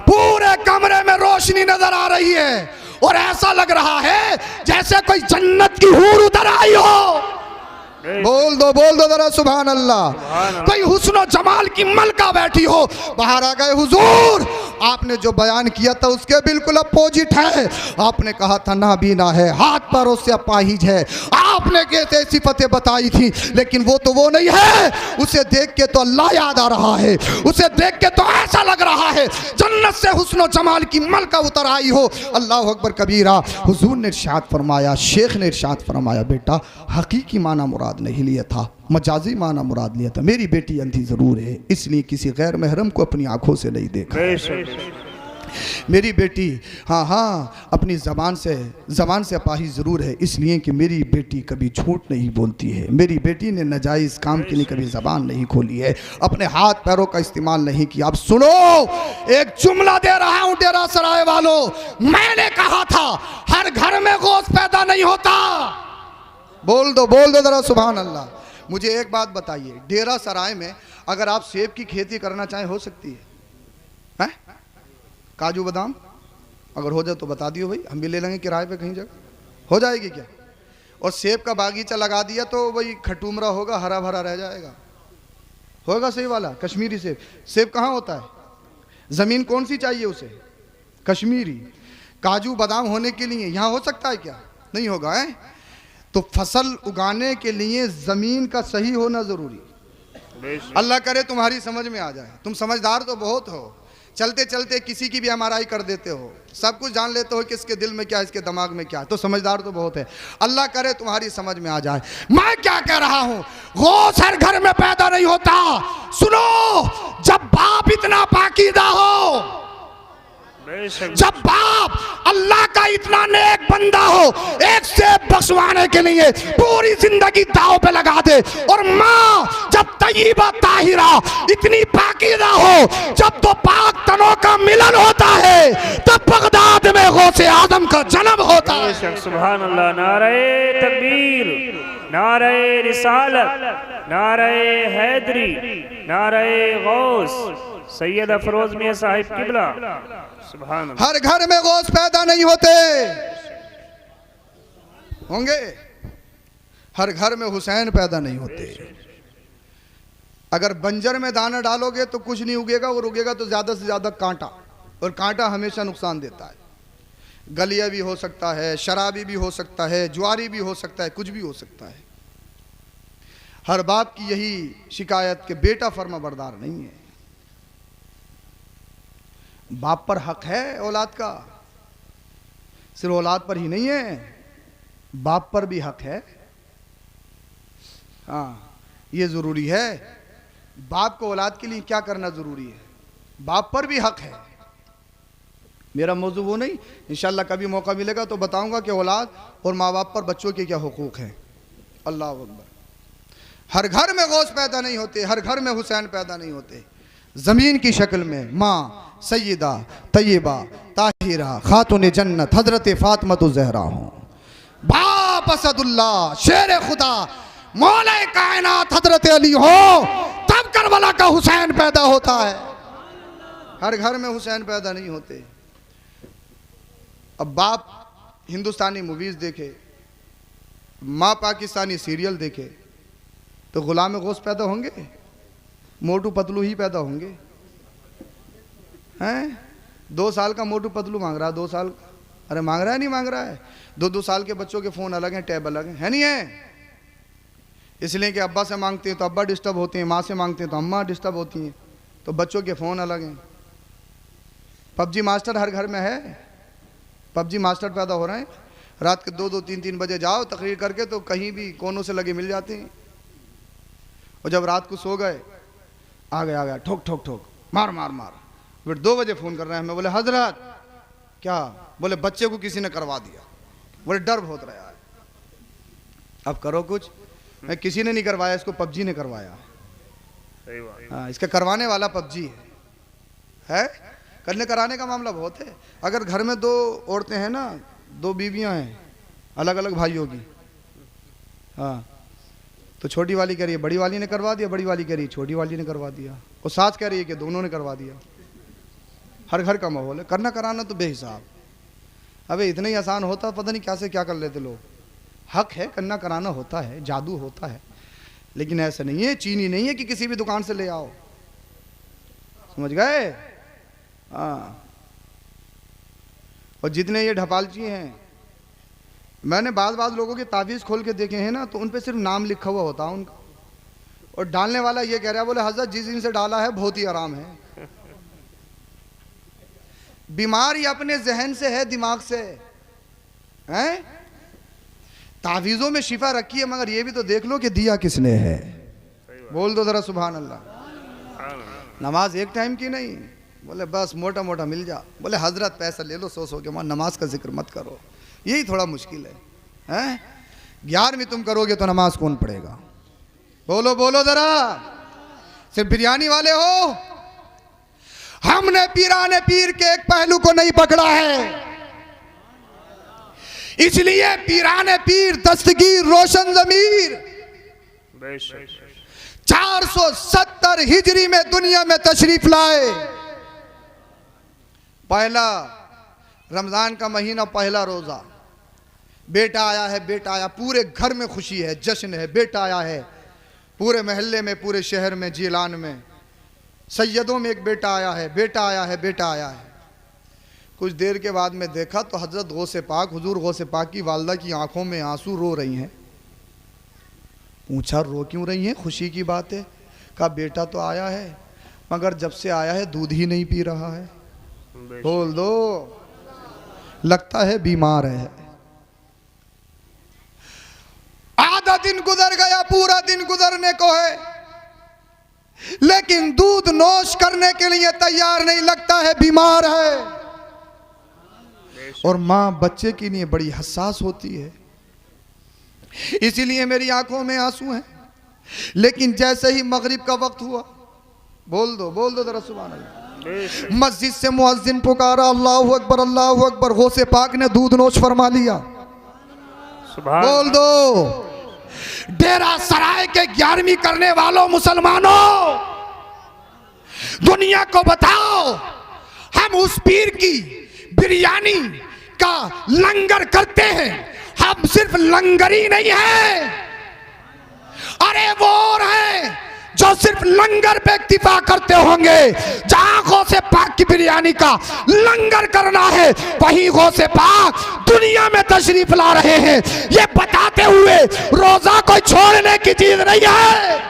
Speaker 1: पूरे कमरे में रोशनी नजर आ रही है और ऐसा लग रहा है जैसे कोई जन्नत की हूर उतर आई हो। बोल दो जरा सुभान अल्लाह। कोई हुस्न जमाल की मलका बैठी हो। बाहर आ गए, हुजूर आपने जो बयान किया था उसके बिल्कुल अपोजिट है। आपने कहा था नाबीना है, हाथ पैरों से अपाहिज है, आपने कैसे सिफतें बताई थी, लेकिन वो तो वो नहीं है। उसे देख के तो अल्लाह याद आ रहा है, उसे देख के तो ऐसा लग रहा है जन्नत से हुस्न जमाल की मलका उतर आई हो। अल्लाह अकबर कबीरा। हुजूर ने इरशाद फरमाया, शेख ने इरशाद फरमाया, बेटा हकीकी माना मुराद नहीं लिया था, मजाजी माना मुराद लिया था। मेरी बेटी अंधी ज़रूर है, इसलिए किसी गैर महरम को अपनी आंखों से नहीं देखा। मेरी बेटी हाँ अपनी ज़बान से अपाहिज ज़रूर है, इसलिए कि मेरी बेटी कभी झूठ नहीं बोलती है। मेरी बेटी ने नाजायज़ काम के लिए कभी ज़बान नहीं खोली है, अपने हाथ पैरों का इस्तेमाल नहीं किया। अब सुनो, एक जुमला दे रहा हूँ डेरा सराय वालों। मैंने कहा था हर घर में गोश्त पैदा नहीं होता। बोल दो जरा सुभान अल्लाह। मुझे एक बात बताइए, डेरा सराय में अगर आप सेब की खेती करना चाहें हो सकती है? काजू बादाम अगर हो जाए तो बता दियो भाई, हम भी ले लेंगे किराए पे कहीं जगह। हो जाएगी क्या? और सेब का बागीचा लगा दिया तो वही खटूमरा होगा, हरा भरा रह जाएगा। होगा सही वाला कश्मीरी सेब। सेब कहाँ होता है? ज़मीन कौन सी चाहिए उसे? कश्मीरी। काजू बादाम होने के लिए यहाँ हो सकता है क्या? नहीं होगा है? तो फसल उगाने के लिए ज़मीन का सही होना ज़रूरी। अल्लाह करे तुम्हारी समझ में आ जाए। तुम समझदार तो बहुत हो, चलते चलते किसी की भी एमआरआई कर देते हो, सब कुछ जान लेते हो कि इसके दिल में क्या है, इसके दिमाग में क्या है, तो समझदार तो बहुत है। अल्लाह करे तुम्हारी समझ में आ जाए। मैं क्या कह रहा हूं, गौस हर घर में पैदा नहीं होता। सुनो, जब बाप इतना पाकीदा हो, जब बाप अल्लाह का इतना नेक बंदा हो, एक सेब बख्शवाने के लिए पूरी जिंदगी दांव पे लगा दे, और माँ जब तय्यबा ताहिरा इतनी पाकीदा हो, जब तो पाक तनों का मिलन होता है, तब बगदाद में गौसे आदम का जन्म होता है।
Speaker 2: सुभान अल्लाह। नारे तकबीर, नारे रिसालत, नारे हैदरी, नारे गौस सैयद अफरोज मियां साहिब किबला। सुभान अल्लाह।
Speaker 1: हर घर में गौस पैदा नहीं होते होंगे, हर घर में हुसैन पैदा नहीं होते। अगर बंजर में दाना डालोगे तो कुछ नहीं उगेगा, और उगेगा तो ज्यादा से ज्यादा कांटा, और कांटा हमेशा नुकसान देता है। गलिया भी हो सकता है, शराबी भी हो सकता है, ज्वारी भी हो सकता है, कुछ भी हो सकता है। हर बाप की यही शिकायत कि बेटा फर्मा बरदार नहीं है। बाप पर हक है औलाद का, सिर्फ औलाद पर ही नहीं है, बाप पर भी हक है। हाँ, ये जरूरी है। बाप को औलाद के लिए क्या करना जरूरी है, बाप पर भी हक है। मेरा मौजू वो नहीं, इंशाल्लाह कभी मौका मिलेगा तो बताऊंगा कि औलाद और माँ बाप पर बच्चों के क्या हुकूक हैं। अल्लाह अकबर। हर घर में गौस पैदा नहीं होते, हर घर में हुसैन पैदा नहीं होते। ज़मीन की शक्ल में माँ सैयदा तय्यबा ताहिरा खातून जन्नत हजरत फातिमा ज़हरा हो, बाप असदुल्लाह शेर खुदा मौला कायनात हजरत अली हो, तब करबला का हुसैन पैदा होता है। हर घर में हुसैन पैदा नहीं होते। अब बाप हिंदुस्तानी मूवीज़ देखे, माँ पाकिस्तानी सीरियल देखे, तो गुलाम गौस पैदा होंगे? मोटू पतलू ही पैदा होंगे। हैं 2 साल का मोटू पतलू मांग रहा है, 2 साल, अरे मांग रहा है नहीं मांग रहा है। 2-2 साल के बच्चों के फ़ोन अलग हैं, टैब अलग हैं, है नहीं है? इसलिए कि अब्बा से मांगते हैं तो अब्बा डिस्टर्ब होते हैं, माँ से मांगते हैं तो अम्मा डिस्टर्ब होती हैं, तो बच्चों के फ़ोन अलग हैं। पबजी मास्टर हर घर में है, पबजी मास्टर पैदा हो रहे हैं। रात के 2-2, 3-3 बजे जाओ तकरीर करके तो कहीं भी कोनों से लगे मिल जाते हैं। और जब रात को सो गए, आ गया ठोक ठोक ठोक, मार मार मार, फिर 2 बजे फ़ोन कर रहे हैं। मैं बोले हजरत क्या? बोले बच्चे को किसी ने करवा दिया। बोले डर बहुत रहा है। अब करो कुछ। मैं किसी ने नहीं करवाया, इसको पबजी ने करवाया। हाँ, इसका करवाने वाला पबजी है। करने कराने का मामला बहुत है। अगर घर में 2 औरतें हैं ना, 2 बीवियां हैं अलग अलग भाइयों की, हाँ, तो छोटी वाली कह रही है बड़ी वाली ने करवा दिया, बड़ी वाली कह रही है छोटी वाली ने करवा दिया, और सास कह रही है कि दोनों ने करवा दिया। हर घर का माहौल है। करना कराना तो बेहिसाब। अबे इतना ही आसान होता, पता नहीं क्या से क्या कर लेते लोग। हक है, करना कराना होता है, जादू होता है, लेकिन ऐसा नहीं है, चीनी नहीं है कि किसी भी दुकान से ले आओ। समझ गए? हाँ। और जितने ये ढपालची हैं, मैंने बाज़ लोगों के तावीज़ खोल के देखे हैं ना, तो उन पे सिर्फ नाम लिखा हुआ होता है उनका, और डालने वाला ये कह रहा है, बोले हजरत जिस दिन से डाला है बहुत ही आराम है। बीमारी अपने जहन से है, दिमाग से हैं। तावीज़ों में शिफा रखी है, मगर ये भी तो देख लो कि दिया किसने है। बोल दो जरा सुभान अल्लाह। नमाज एक टाइम की नहीं, बोले बस मोटा मोटा मिल जा। बोले हजरत पैसा ले लो 100 के, वहाँ नमाज का जिक्र मत करो, यही थोड़ा मुश्किल है, हैं? 11वीं तुम करोगे तो नमाज कौन पढ़ेगा? बोलो बोलो जरा। सिर्फ बिरयानी वाले हो? हमने पीराने पीर के एक पहलू को नहीं पकड़ा है, इसलिए पीराने पीर दस्तगीर रोशन ज़मीर 470 हिजरी में दुनिया में तशरीफ लाए। पहला रमजान का महीना, पहला रोजा, बेटा आया है, बेटा आया, पूरे घर में खुशी है, जश्न है, बेटा आया है। पूरे मोहल्ले में, पूरे शहर में, जिलान में, सैयदों में एक बेटा आया है, बेटा आया है, बेटा आया है। कुछ देर के बाद में देखा तो हजरत गौसे पाक, हुजूर गौसे पाक की वालदा की आंखों में आंसू रो रही हैं। पूछा रो क्यों रही हैं, खुशी की बात है। कहा बेटा तो आया है मगर जब से आया है दूध ही नहीं पी रहा है। बोल दो, लगता है बीमार है। आधा दिन गुजर गया, पूरा दिन गुजरने को है, लेकिन दूध नोश करने के लिए तैयार नहीं, लगता है बीमार है। और मां बच्चे के लिए बड़ी हसास होती है, इसीलिए मेरी आंखों में आंसू हैं। लेकिन जैसे ही मगरिब का वक्त हुआ, बोल दो जरा सुभान अल्लाह, मस्जिद से मुअज्जिन पुकारा, अल्लाहु अकबर अल्लाहु अकबर। गौसे पाक ने दूध नोश फरमा लिया। बोल दो, डेरा सराय के 11वीं करने वालों मुसलमानों, दुनिया को बताओ, हम उस पीर की बिरयानी का लंगर करते हैं। हम सिर्फ लंगरी नहीं है, अरे वो और है जो सिर्फ लंगर पे इक्तिफा करते होंगे। जहां गौसे पाक की बिरयानी का लंगर करना है, वहीं गौसे पाक दुनिया में तशरीफ ला रहे हैं, ये बताते हुए रोजा कोई छोड़ने की चीज नहीं है।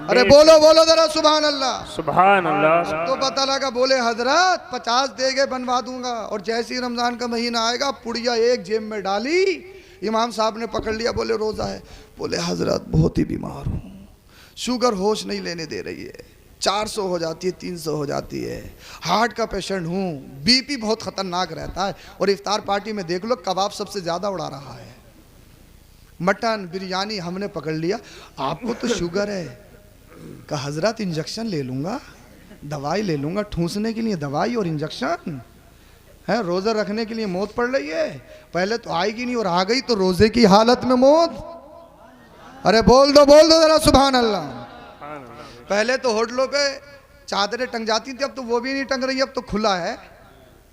Speaker 1: अरे बोलो जरा सुभान अल्लाह,
Speaker 2: सुभान अल्लाह।
Speaker 1: तो पता लगा, बोले हजरत 50 देगे बनवा दूंगा। और जैसे ही रमजान का महीना आएगा, पुड़िया एक जेब में डाली, इमाम साहब ने पकड़ लिया, बोले रोजा है। बोले हजरत बहुत ही बीमार हूँ, शुगर होश नहीं लेने दे रही है, 400 हो जाती है, 300 हो जाती है, हार्ट का पेशेंट हूँ, बीपी बहुत खतरनाक रहता है। और इफ्तार पार्टी में देख लो, कबाब सबसे ज़्यादा उड़ा रहा है, मटन बिरयानी हमने पकड़ लिया। आपको तो शुगर है। कहा हजरत इंजेक्शन ले लूँगा, दवाई ले लूँगा, ठूंसने के लिए दवाई और इंजेक्शन है, रोज़ा रखने के लिए मौत पड़ रही है। पहले तो आएगी नहीं और आ गई तो रोज़े की हालत में मौत। अरे बोल दो जरा सुभान अल्लाह। पहले तो होटलों पे चादरें टंग जाती थी, अब तो वो भी नहीं टंग रही, अब तो खुला है।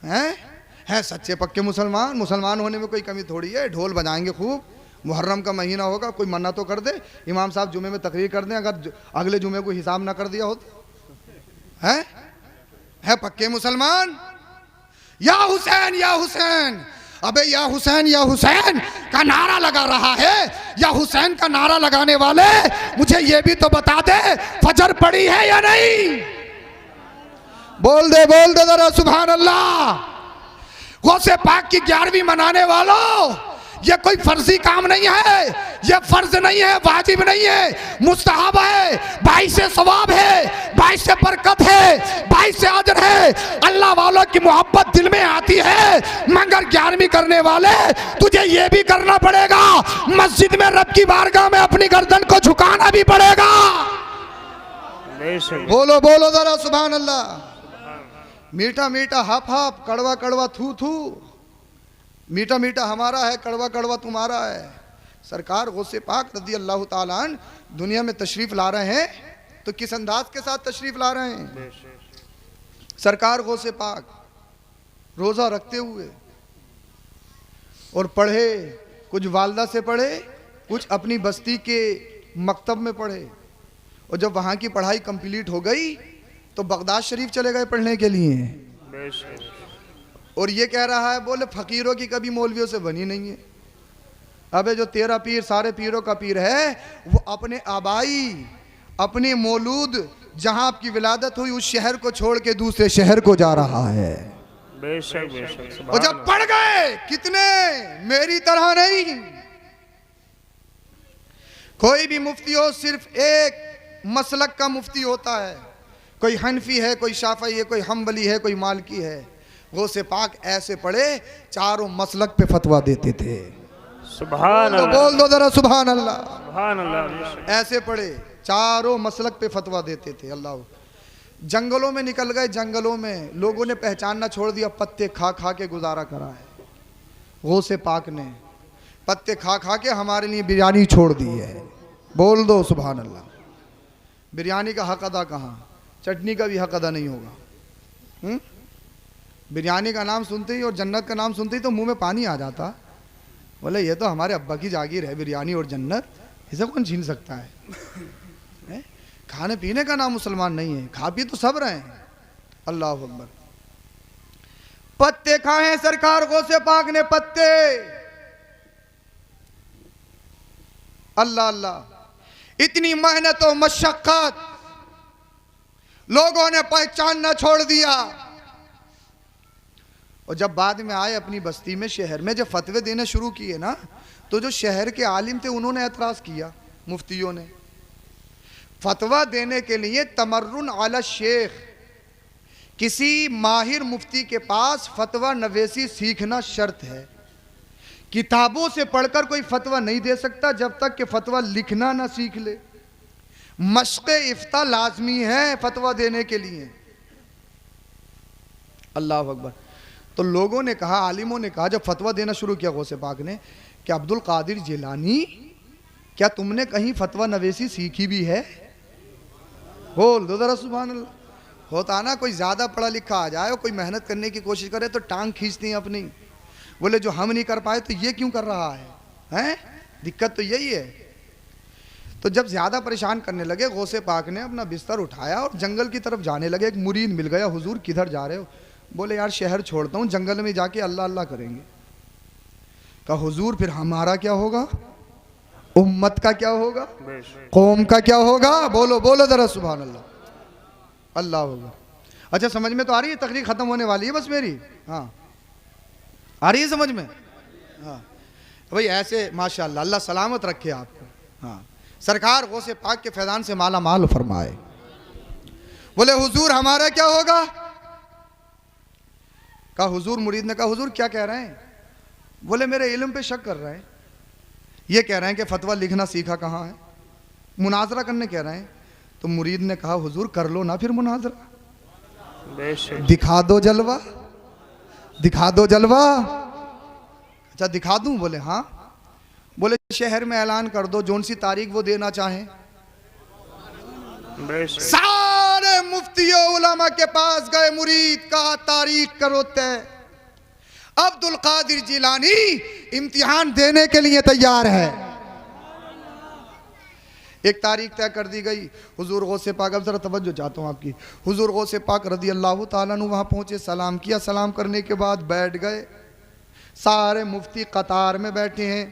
Speaker 1: हैं सच्चे पक्के मुसलमान होने में कोई कमी थोड़ी है। ढोल बजाएंगे खूब, मुहर्रम का महीना होगा, कोई मन्ना तो कर दे, इमाम साहब जुमे में तकरीर कर दें, अगर अगले जुमे को हिसाब ना कर दिया हो तो। है पक्के मुसलमान। या हुसैन या हुसैन, अबे या हुसैन का नारा लगा रहा है। या हुसैन का नारा लगाने वाले मुझे ये भी तो बता दे, फजर पड़ी है या नहीं। बोल दे जरा सुभान अल्लाह। गौसे पाक की 11वीं मनाने वालों, ये कोई फर्जी काम नहीं है, ये फर्ज नहीं है, वाजिब नहीं है, मुस्तहब है, 22 से सवाब है, 22 से बरकत है, 22 से अजर है। अल्लाह वालों की मोहब्बत दिल में आती है, मगर 11वीं करने वाले तुझे ये भी करना पड़ेगा, मस्जिद में रब की बारगाह में अपनी गर्दन को झुकाना भी पड़ेगा। बोलो जरा सुभान अल्लाह। मीठा मीठा हप हप, कड़वा कड़वा थू थू, मीठा मीठा हमारा है, कड़वा कड़वा तुम्हारा है। सरकार गौसे पाक रज़ी अल्लाह ताला अन्हु दुनिया में तशरीफ़ ला रहे हैं, तो किस अंदाज के साथ तशरीफ़ ला रहे हैं। सरकार गौसे पाक रोज़ा रखते हुए और पढ़े, कुछ वालदा से पढ़े, कुछ अपनी बस्ती के मकतब में पढ़े। और जब वहाँ की पढ़ाई कंप्लीट हो गई तो बगदाद शरीफ चले गए पढ़ने के लिए। और ये कह रहा है, बोले फ़कीरों की कभी मौलवियों से बनी नहीं है। अबे जो तेरा पीर सारे पीरों का पीर है, वो अपने आबाई, अपने मौलूद जहां आपकी विलादत हुई उस शहर को छोड़ के दूसरे शहर को जा रहा है।
Speaker 2: बेशक।
Speaker 1: और जब पढ़ गए कितने, मेरी तरह नहीं। कोई भी मुफ्ती हो, सिर्फ एक मसलक का मुफ्ती होता है। कोई हनफी है, कोई शाफई है, कोई हम्बली है, कोई मालकी है। गौसे पाक ऐसे पढ़े, चारों मसलक पे फतवा देते थे।
Speaker 2: सुभान अल्लाह।
Speaker 1: बोल दो जरा सुभान अल्लाह।
Speaker 2: सुभान अल्लाह।
Speaker 1: ऐसे पढ़े, चारों मसलक पे फतवा देते थे। अल्लाह। जंगलों में निकल गए, जंगलों में लोगों ने पहचानना छोड़ दिया, पत्ते खा खा के गुजारा करा है। गौसे पाक ने पत्ते खा खा के हमारे लिए बिरयानी छोड़ दी है। बोल दो सुभान अल्लाह। बिरयानी का हक अदा कहाँ, चटनी का भी हक अदा नहीं होगा। बिरयानी का नाम सुनते ही और जन्नत का नाम सुनते ही तो मुंह में पानी आ जाता। बोले ये तो हमारे अब्बा की जागीर है, बिरयानी और जन्नत, इसे कौन छीन सकता है। खाने पीने का नाम मुसलमान नहीं है, खा पी तो सब रहे हैं। अल्लाह अकबर। पत्ते खाए हैं सरकार गौसे पाक ने, पत्ते। अल्लाह अल्लाह, इतनी मेहनत और मशक्कत, लोगों ने पहचानना छोड़ दिया। और जब बाद में आए अपनी बस्ती में, शहर में, जब फतवे देने शुरू किए ना, तो जो शहर के आलिम थे उन्होंने एतराज किया, मुफ्तियों ने। फतवा देने के लिए तमर्रुन अला शेख, किसी माहिर मुफ्ती के पास फतवा नवेसी सीखना शर्त है। किताबों से पढ़कर कोई फतवा नहीं दे सकता जब तक कि फतवा लिखना ना सीख ले। मश्क़ इफ्ता लाजमी है फतवा देने के लिए। अल्लाह अकबर। तो लोगों ने कहा, आलिमों ने कहा, जब फतवा देना शुरू किया गौसे पाक ने, कि अब्दुल कादिर जिलानी, क्या तुमने कहीं फतवा नवेसी सीखी भी है? बोल दो जरा सुभान अल्लाह। होता ना कोई ज़्यादा पढ़ा लिखा आ जाए और कोई मेहनत करने की कोशिश करे तो टांग खींचती हैं अपनी। बोले जो हम नहीं कर पाए तो ये क्यों कर रहा है, हैं? दिक्कत तो यही है। तो जब ज़्यादा परेशान करने लगे, गौसे पाक ने अपना बिस्तर उठाया और जंगल की तरफ जाने लगे। एक मुरीद मिल गया, हुजूर किधर जा रहे हो? बोले यार शहर छोड़ता हूँ, जंगल में जाके अल्लाह अल्लाह करेंगे। कहा हुजूर फिर हमारा क्या होगा, उम्मत का क्या होगा, कौम का क्या होगा? बोलो बोलो जरा सुभान अल्लाह। अल्लाह होगा। अच्छा समझ में तो आ रही है? तकरीर ख़त्म होने वाली है बस मेरी। हाँ आ रही है समझ में? हाँ भाई ऐसे माशाअल्लाह, अल्लाह सलामत रखे आपको। हाँ सरकार गौसे पाक के फैज़ान से माला माल फरमाए। बोले हुजूर हमारा क्या होगा? कहा हुजूर, मुरीद ने कहा हुजूर क्या कह रहे हैं? बोले मेरे इल्म पे शक कर रहे हैं, ये कह रहे हैं कि फतवा लिखना सीखा कहाँ है, मुनाजरा करने कह रहे हैं। तो मुरीद ने कहा हुजूर कर लो ना फिर मुनाजरा, दिखा दो जलवा, दिखा दो जलवा। अच्छा दिखा दूं? बोले हाँ। बोले शहर में ऐलान कर दो, जोन सी तारीख वो देना चाहें। सारे मुफ्तियों उलमा के पास गए, मुरीद का तारीख करो तय। अब्दुल कादिर जिलानी इम्तिहान देने के लिए तैयार है। एक तारीख तय कर दी गई। हुजूर गौसे पाक, अब जरा तवज्जो चाहता हूँ आपकी, हुजूर गौसे पाक रदी अल्लाह ताला अन्हु वहाँ पहुँचे, सलाम किया, सलाम करने के बाद बैठ गए। सारे मुफ्ती कतार में बैठे हैं।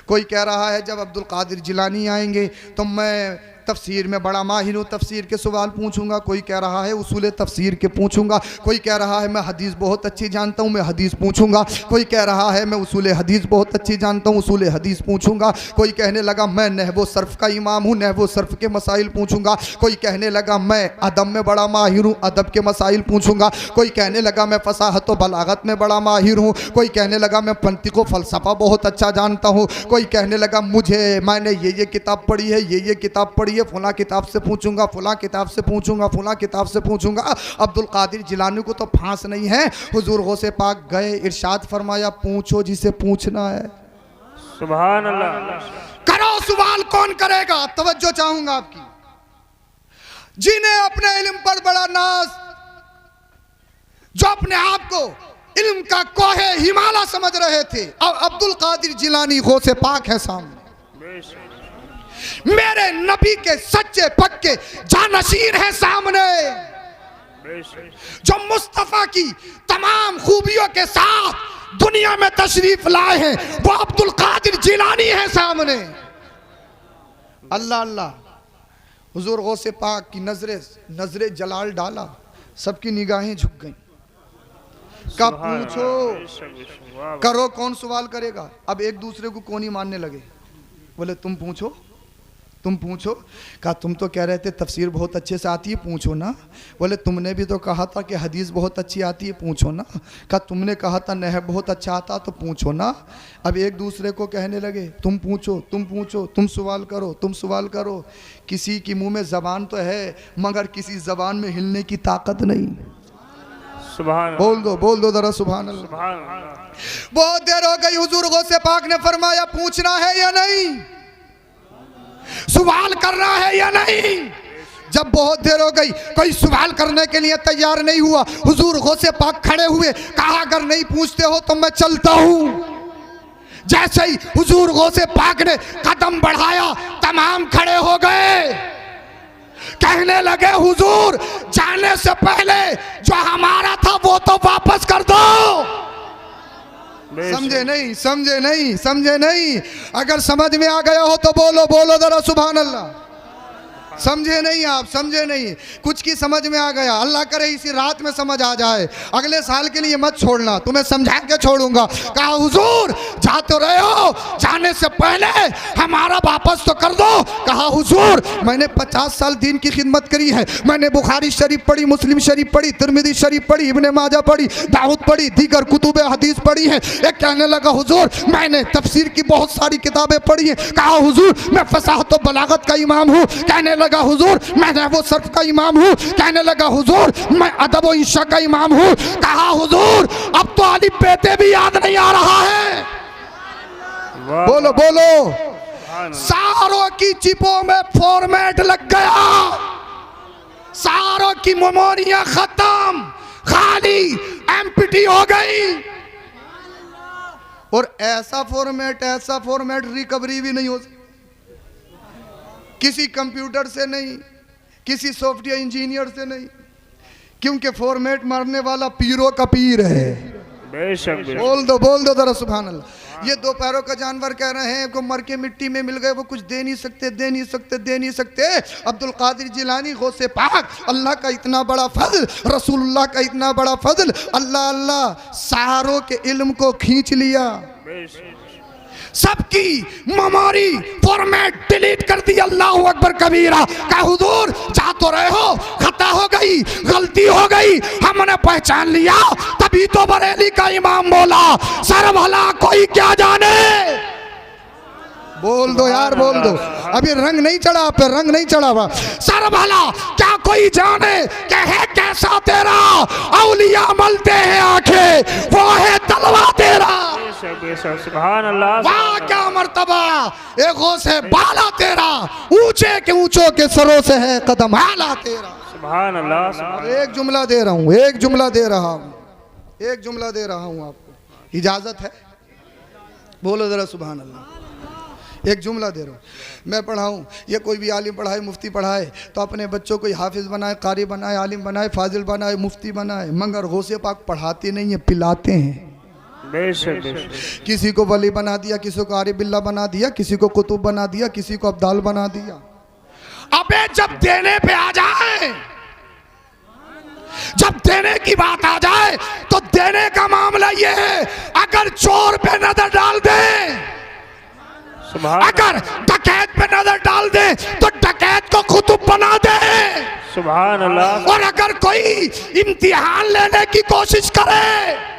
Speaker 1: कोई कह रहा है जब अब्दुल कादिर जिलानी आएंगे तो मैं तफसीर में बड़ा माहिर हूँ, तफसीर के सवाल पूछूंगा। कोई कह रहा है उसूल तफसीर के पूछूंगा। कोई कह रहा है मैं हदीस बहुत अच्छी जानता हूँ, मैं हदीस पूछूंगा। कोई कह रहा है मैं उसूल हदीस बहुत अच्छी जानता हूँ, उसूल हदीस पूछूंगा। कोई कहने लगा मैं नहवो सर्फ का इमाम हूँ, नहवो सर्फ के मसाइल पूछूंगा। कोई कहने लगा मैं अदब में बड़ा माहिर हूँ, अदब के मसाइल पूछूंगा। कोई कहने लगा मैं फसाहत व बलागत में बड़ा माहिर हूँ। कोई कहने लगा मैं मंतिक़ व फ़लसफ़ा बहुत अच्छा जानता हूँ। कोई कहने लगा मैंने ये किताब पढ़ी है, ये किताब पढ़ी है, फुला किताब से पूछूंगा, फुला किताब से पूछूंगा, फुला किताब से पूछूंगा। अब्दुल कादिर जिलानी को तो फांस नहीं है। हुजूर गौसे पाक गए, इरशाद फरमाया पूछो जिसे पूछना है।
Speaker 2: सुभान अल्लाह।
Speaker 1: करो सवाल, कौन करेगा? तवज्जो चाहूंगा आपकी। जिन्हें अपने इल्म पर बड़ा नाज, जो अपने आप को इल्म का कोहे हिमालय समझ रहे थे, अब अब्दुल कादिर जिलानी गौसे पाक है सामने। मेरे नबी के सच्चे पक्के जानशीर है सामने, जो मुस्तफा की तमाम खूबियों के साथ दुनिया में तशरीफ लाए हैं, वो अब्दुल कादिर जिलानी है सामने। अल्लाह अल्लाह। हुजूर गौसे पाक की नजरे जलाल डाला, सबकी निगाहें झुक गईं। कब पूछो, करो, कौन सवाल करेगा? अब एक दूसरे को कौन ही मानने लगे। बोले तुम पूछो, तुम पूछो। कहा तुम तो कह रहे थे तफसीर बहुत अच्छे से आती है, पूछो ना। बोले तुमने भी तो कहा था कि हदीस बहुत अच्छी आती है, पूछो ना। कहा तुमने कहा था नहव बहुत अच्छा आता, तो पूछो ना। अब एक दूसरे को कहने लगे तुम पूछो, तुम पूछो, तुम सवाल करो, तुम सवाल करो। किसी की मुंह में ज़बान तो है मगर किसी ज़बान में हिलने की ताकत नहीं।
Speaker 2: सुभान
Speaker 1: बोल दो जरा सुभान अल्लाह। बहुत देर हो गई, हुजूर गौसे पाक ने फरमाया पूछना है या नहीं, सवाल करना है या नहीं। जब बहुत देर हो गई, कोई सवाल करने के लिए तैयार नहीं हुआ, हुजूर गौसे पाक खड़े हुए, कहा अगर नहीं पूछते हो तो मैं चलता हूं। जैसे ही हुजूर गौसे पाक ने कदम बढ़ाया, तमाम खड़े हो गए। कहने लगे हुजूर जाने से पहले जो हमारा था वो तो वापस कर दो। समझे नहीं, समझे नहीं, समझे नहीं। अगर समझ में आ गया हो तो बोलो, बोलो जरा सुभान अल्लाह। समझे नहीं आप, समझे नहीं। कुछ की समझ में आ गया, अल्लाह करे इसी रात में समझ आ जाए। अगले साल के लिए मत छोड़ना, तुम्हें समझा के छोड़ूंगा। कहा हुजूर जा तो रहे हो, जाने से पहले हमारा वापस तो कर दो। कहा हुजूर मैंने 50 साल दीन की खिदमत करी है, मैंने बुखारी शरीफ पढ़ी, मुस्लिम शरीफ पढ़ी, तिरमिजी शरीफ पढ़ी, इब्ने माजा पढ़ी, दाऊद पढ़ी, दीगर कुतुब हदीस पढ़ी है। एक कहने लगा हुजूर मैंने तफसीर की बहुत सारी किताबें पढ़ी हैं। कहा हुजूर मैं फसाहत व बलागत का इमाम हूँ। कहने लगा हुजूर मैं नहव सर्फ का इमाम हूँ। कहने लगा हुजूर मैं अदब व इंशा का इमाम हूँ। कहा हुजूर अब तो अली बेते भी याद नहीं आ रहा है। बोलो बोलो। सारों की चिपों में फॉर्मेट लग गया, सारों की मेमोरियां खत्म, खाली एम्प्टी हो गई। और ऐसा फॉर्मेट रिकवरी भी नहीं हो सकती, किसी कंप्यूटर से नहीं, किसी सॉफ्टवेयर इंजीनियर से नहीं, क्योंकि फॉर्मेट मारने वाला पीरों का पीर है।
Speaker 2: बेशक
Speaker 1: बोल दो जरा सुभान अल्लाह। ये दो पैरों का जानवर कह रहे हैं को मर के मिट्टी में मिल गए, वो कुछ दे नहीं सकते, दे नहीं सकते, दे नहीं सकते। अब्दुल कादिर जिलानी गौसे पाक, अल्लाह का इतना बड़ा फजल, रसूलुल्लाह का इतना बड़ा फजल, अल्लाह अल्लाह सारों के इल्म को खींच लिया, सबकी मेमोरी फॉर्मेट डिलीट कर दी। अल्लाह अकबर कबीरा। का हुजूर जा तो रहे हो, खता हो गई, गलती हो गई, हमने पहचान लिया, तभी तो बरेली का इमाम बोला सर भला कोई क्या जाने। बोल दो यार, बोल दो। अभी रंग नहीं चढ़ा आप पे, रंग नहीं चढ़ा हुआ। सर भला क्या कोई जाने क्या है कैसा तेरा, औलिया मलते हैं आंखें वो है तलवा तेरा।
Speaker 2: सुभान अल्लाह।
Speaker 1: वाह क्या मर्तबा, एक से बाला तेरा, ऊंचे के ऊंचों के सरों से है कदम आला तेरा।
Speaker 2: सुभान अल्लाह।
Speaker 1: एक जुमला दे रहा हूँ, एक जुमला दे रहा हूँ, एक जुमला दे रहा हूँ आपको, इजाजत है? बोलो जरा सुभान अल्लाह। एक जुमला दे रहा हूँ, मैं पढ़ाऊँ, ये कोई भी आलिम पढ़ाए, मुफ्ती पढ़ाए तो अपने बच्चों को हाफिज़ बनाए, कारी बनाए, आलिम बनाए, फाजिल बनाए, मुफ्ती बनाए, मगर गौसे पाक पढ़ाते नहीं है, पिलाते हैं। किसी को वली बना दिया, किसी को आरिफ बिल्ला बना दिया, किसी को कुतुब बना दिया, किसी को अब्दाल बना दिया। अबे जब देने पे आ जाए, जब देने की बात आ जाए तो देने का मामला ये है, अगर चोर पे नजर डाल दे, अगर डकैत पे नजर डाल दे तो डकैत को कुतुब बना दे।
Speaker 2: सुभान अल्लाह।
Speaker 1: और अगर कोई इम्तिहान लेने की कोशिश करे,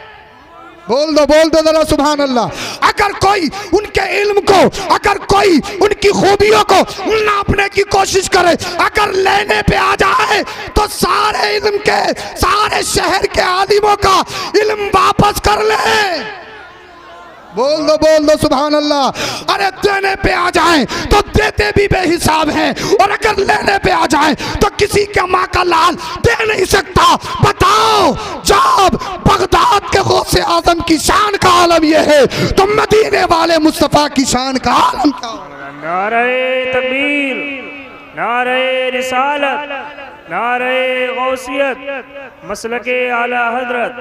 Speaker 1: बोल दो जरा सुभान अल्लाह। अगर कोई उनके इल्म को, अगर कोई उनकी खूबियों को नापने की कोशिश करे, अगर लेने पे आ जाए तो सारे इल्म के, सारे शहर के आलिमों का इल्म वापस कर ले। बोल दो सुभान अल्लाह। अरे देने पे आ जाए तो देते भी बेहिसाब हैं, और अगर लेने पे आ जाए तो किसी के माँ का लाल दे नहीं सकता। बताओ जब बगदाद के गौसे आजम की शान का आलम यह है तो मदीने वाले मुस्तफा की शान का आलम क्या?
Speaker 2: नारे तकबीर, नारे रिसालत, नारे गौसियत, मसलके आला हजरत।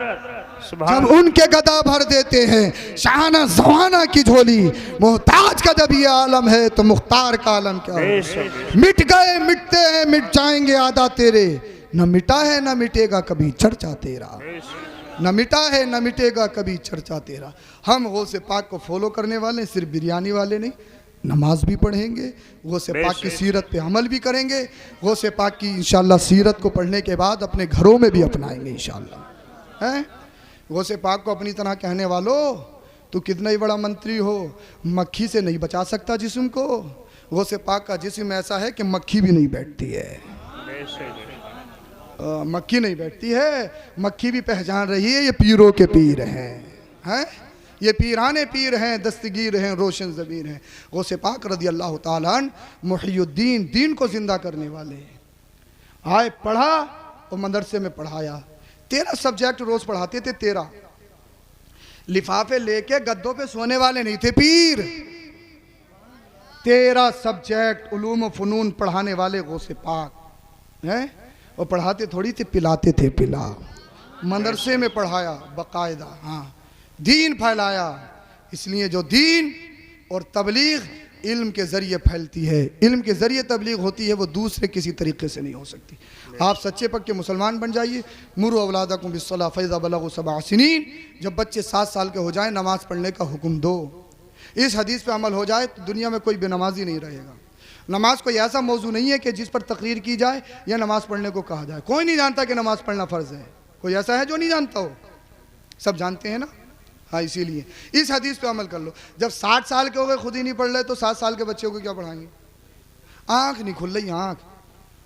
Speaker 1: जब उनके गदा भर देते हैं शाहाना जवाना की झोली, मोहताज का जब ये आलम है तो मुख्तार का आलम क्या है? मिट गए मिटते हैं मिट जाएंगे आदा तेरे, न मिटा है न मिटेगा कभी चर्चा तेरा, न मिटा है न मिटेगा कभी चर्चा तेरा। हम गौसे पाक को फॉलो करने वाले, सिर्फ बिरयानी वाले नहीं, नमाज भी पढ़ेंगे, गौसे पाक की सीरत पे अमल भी करेंगे, गौसे पाक की इंशाल्लाह सीरत को पढ़ने के बाद अपने घरों में भी अपनाएंगे इंशाल्लाह। हैं गौसे पाक को अपनी तरह कहने वालों, तू कितना ही बड़ा मंत्री हो, मक्खी से नहीं बचा सकता जिस्म को। गौसे पाक का जिस्म ऐसा है कि मक्खी भी नहीं बैठती है, मक्खी नहीं बैठती है, मक्खी भी पहचान रही है ये पीरों के पीर हैं, ये पीराने पीर हैं, दस्तगीर हैं, रोशन ज़मीर हैं। गौसे पाक रज़ी अल्लाह ताला अन्हु मुहय्युद्दीन, दीन को जिंदा करने वाले आए, पढ़ा और मदरसे में पढ़ाया। 13 सब्जेक्ट रोज पढ़ाते थे, 13 लिफाफे लेके गद्दों पे सोने वाले नहीं थे पीर। 13 सब्जेक्ट उलूम फ़नून पढ़ाने वाले गौसे पाक हैं, और पढ़ाते थोड़ी थे, पिलाते थे, पिला मदरसे में पढ़ाया बाकायदा। हाँ दीन फैलाया। इसलिए जो दीन और तबलीग इल्म के ज़रिए फैलती है, इल्म के ज़रिए तबलीग होती है, वो दूसरे किसी तरीके से नहीं हो सकती। आप सच्चे पक्के मुसलमान बन जाइए। मुरु औलादकुम बिस्सलाह फ़इज़ा बलगू सबअ सिनीन, जब बच्चे 7 साल के हो जाएं नमाज़ पढ़ने का हुक्म दो। इस हदीस पे अमल हो जाए तो दुनिया में कोई बेनमाजी नहीं रहेगा। नमाज कोई ऐसा मौजू नहीं है कि जिस पर तकरीर की जाए या नमाज़ पढ़ने को कहा जाए। कोई नहीं जानता कि नमाज़ पढ़ना फ़र्ज़ है। कोई ऐसा है जो नहीं जानता हो? सब जानते हैं ना। हाँ, इसीलिए इस हदीस पे अमल कर लो। जब 60 साल के हो गए खुद ही नहीं पढ़ रहे तो 7 साल के बच्चों को क्या पढ़ाएंगे? आँख नहीं खुल रही आँख।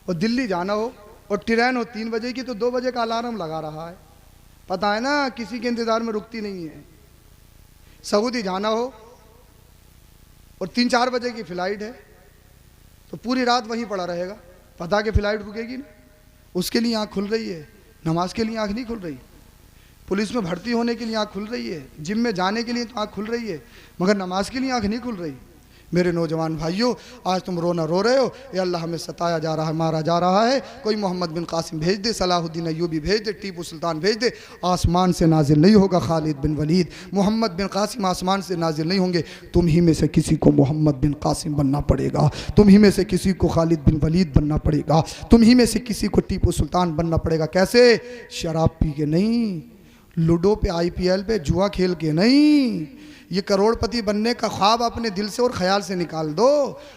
Speaker 1: और दिल्ली जाना हो और ट्रेन हो 3 बजे की तो 2 बजे का अलार्म लगा रहा है। पता है ना, किसी के इंतज़ार में रुकती नहीं है। सऊदी जाना हो और 3-4 बजे की फ़्लाइट है तो पूरी रात वहीं पड़ा रहेगा। पता कि फ़्लाइट रुकेगी ना, उसके लिए आँख खुल रही है। नमाज के लिए आँख नहीं खुल रही। पुलिस में भर्ती होने के लिए आँख खुल रही है, जिम में जाने के लिए तो आँख खुल रही है, मगर नमाज के लिए आँख नहीं खुल रही। मेरे नौजवान भाइयों, आज तुम रोना रो रहे हो, ये अल्लाह हमें सताया जा रहा है, मारा जा रहा है। कोई मोहम्मद बिन कासिम भेज दे, सलाहुद्दीन अय्यूबी भेज दे, टीपू सुल्तान भेज दे, आसमान से नाजिल नहीं होगा खालिद बिन वलीद, मोहम्मद बिन कासिम आसमान से नाजिल नहीं होंगे। तुम ही में से किसी को मोहम्मद बिन कासिम बनना पड़ेगा, तुम ही में से किसी को खालिद बिन वलीद बनना पड़ेगा, तुम ही में से किसी को टीपू सुल्तान बनना पड़ेगा। कैसे? शराब पी के नहीं, लूडो पे, IPL पे, जुआ खेल के नहीं। ये करोड़पति बनने का ख्वाब अपने दिल से और ख्याल से निकाल दो।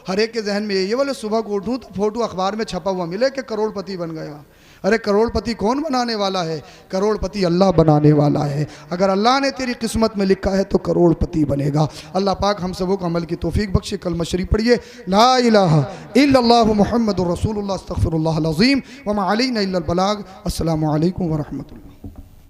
Speaker 1: हर एक के जहन में ये बोले सुबह को उठूँ तो फोटो अखबार में छपा हुआ मिले कि करोड़पति बन गया। अरे करोड़पति कौन बनाने वाला है? करोड़पति अल्लाह बनाने वाला है। अगर अल्लाह ने तेरी किस्मत में लिखा है तो करोड़पति बनेगा। अल्लाह पाक हम सबों को अमल की तौफीक बख्शे। कलमा शरीफ पढ़िए, ला इलाहा इल्लल्लाहु मुहम्मदुर रसूलुल्लाह अस्तगफिरुल्लाहल अज़ीम व मा अलैना इल्लल बलाग। अस्सलामु अलैकुम व रहमतुल्लाह।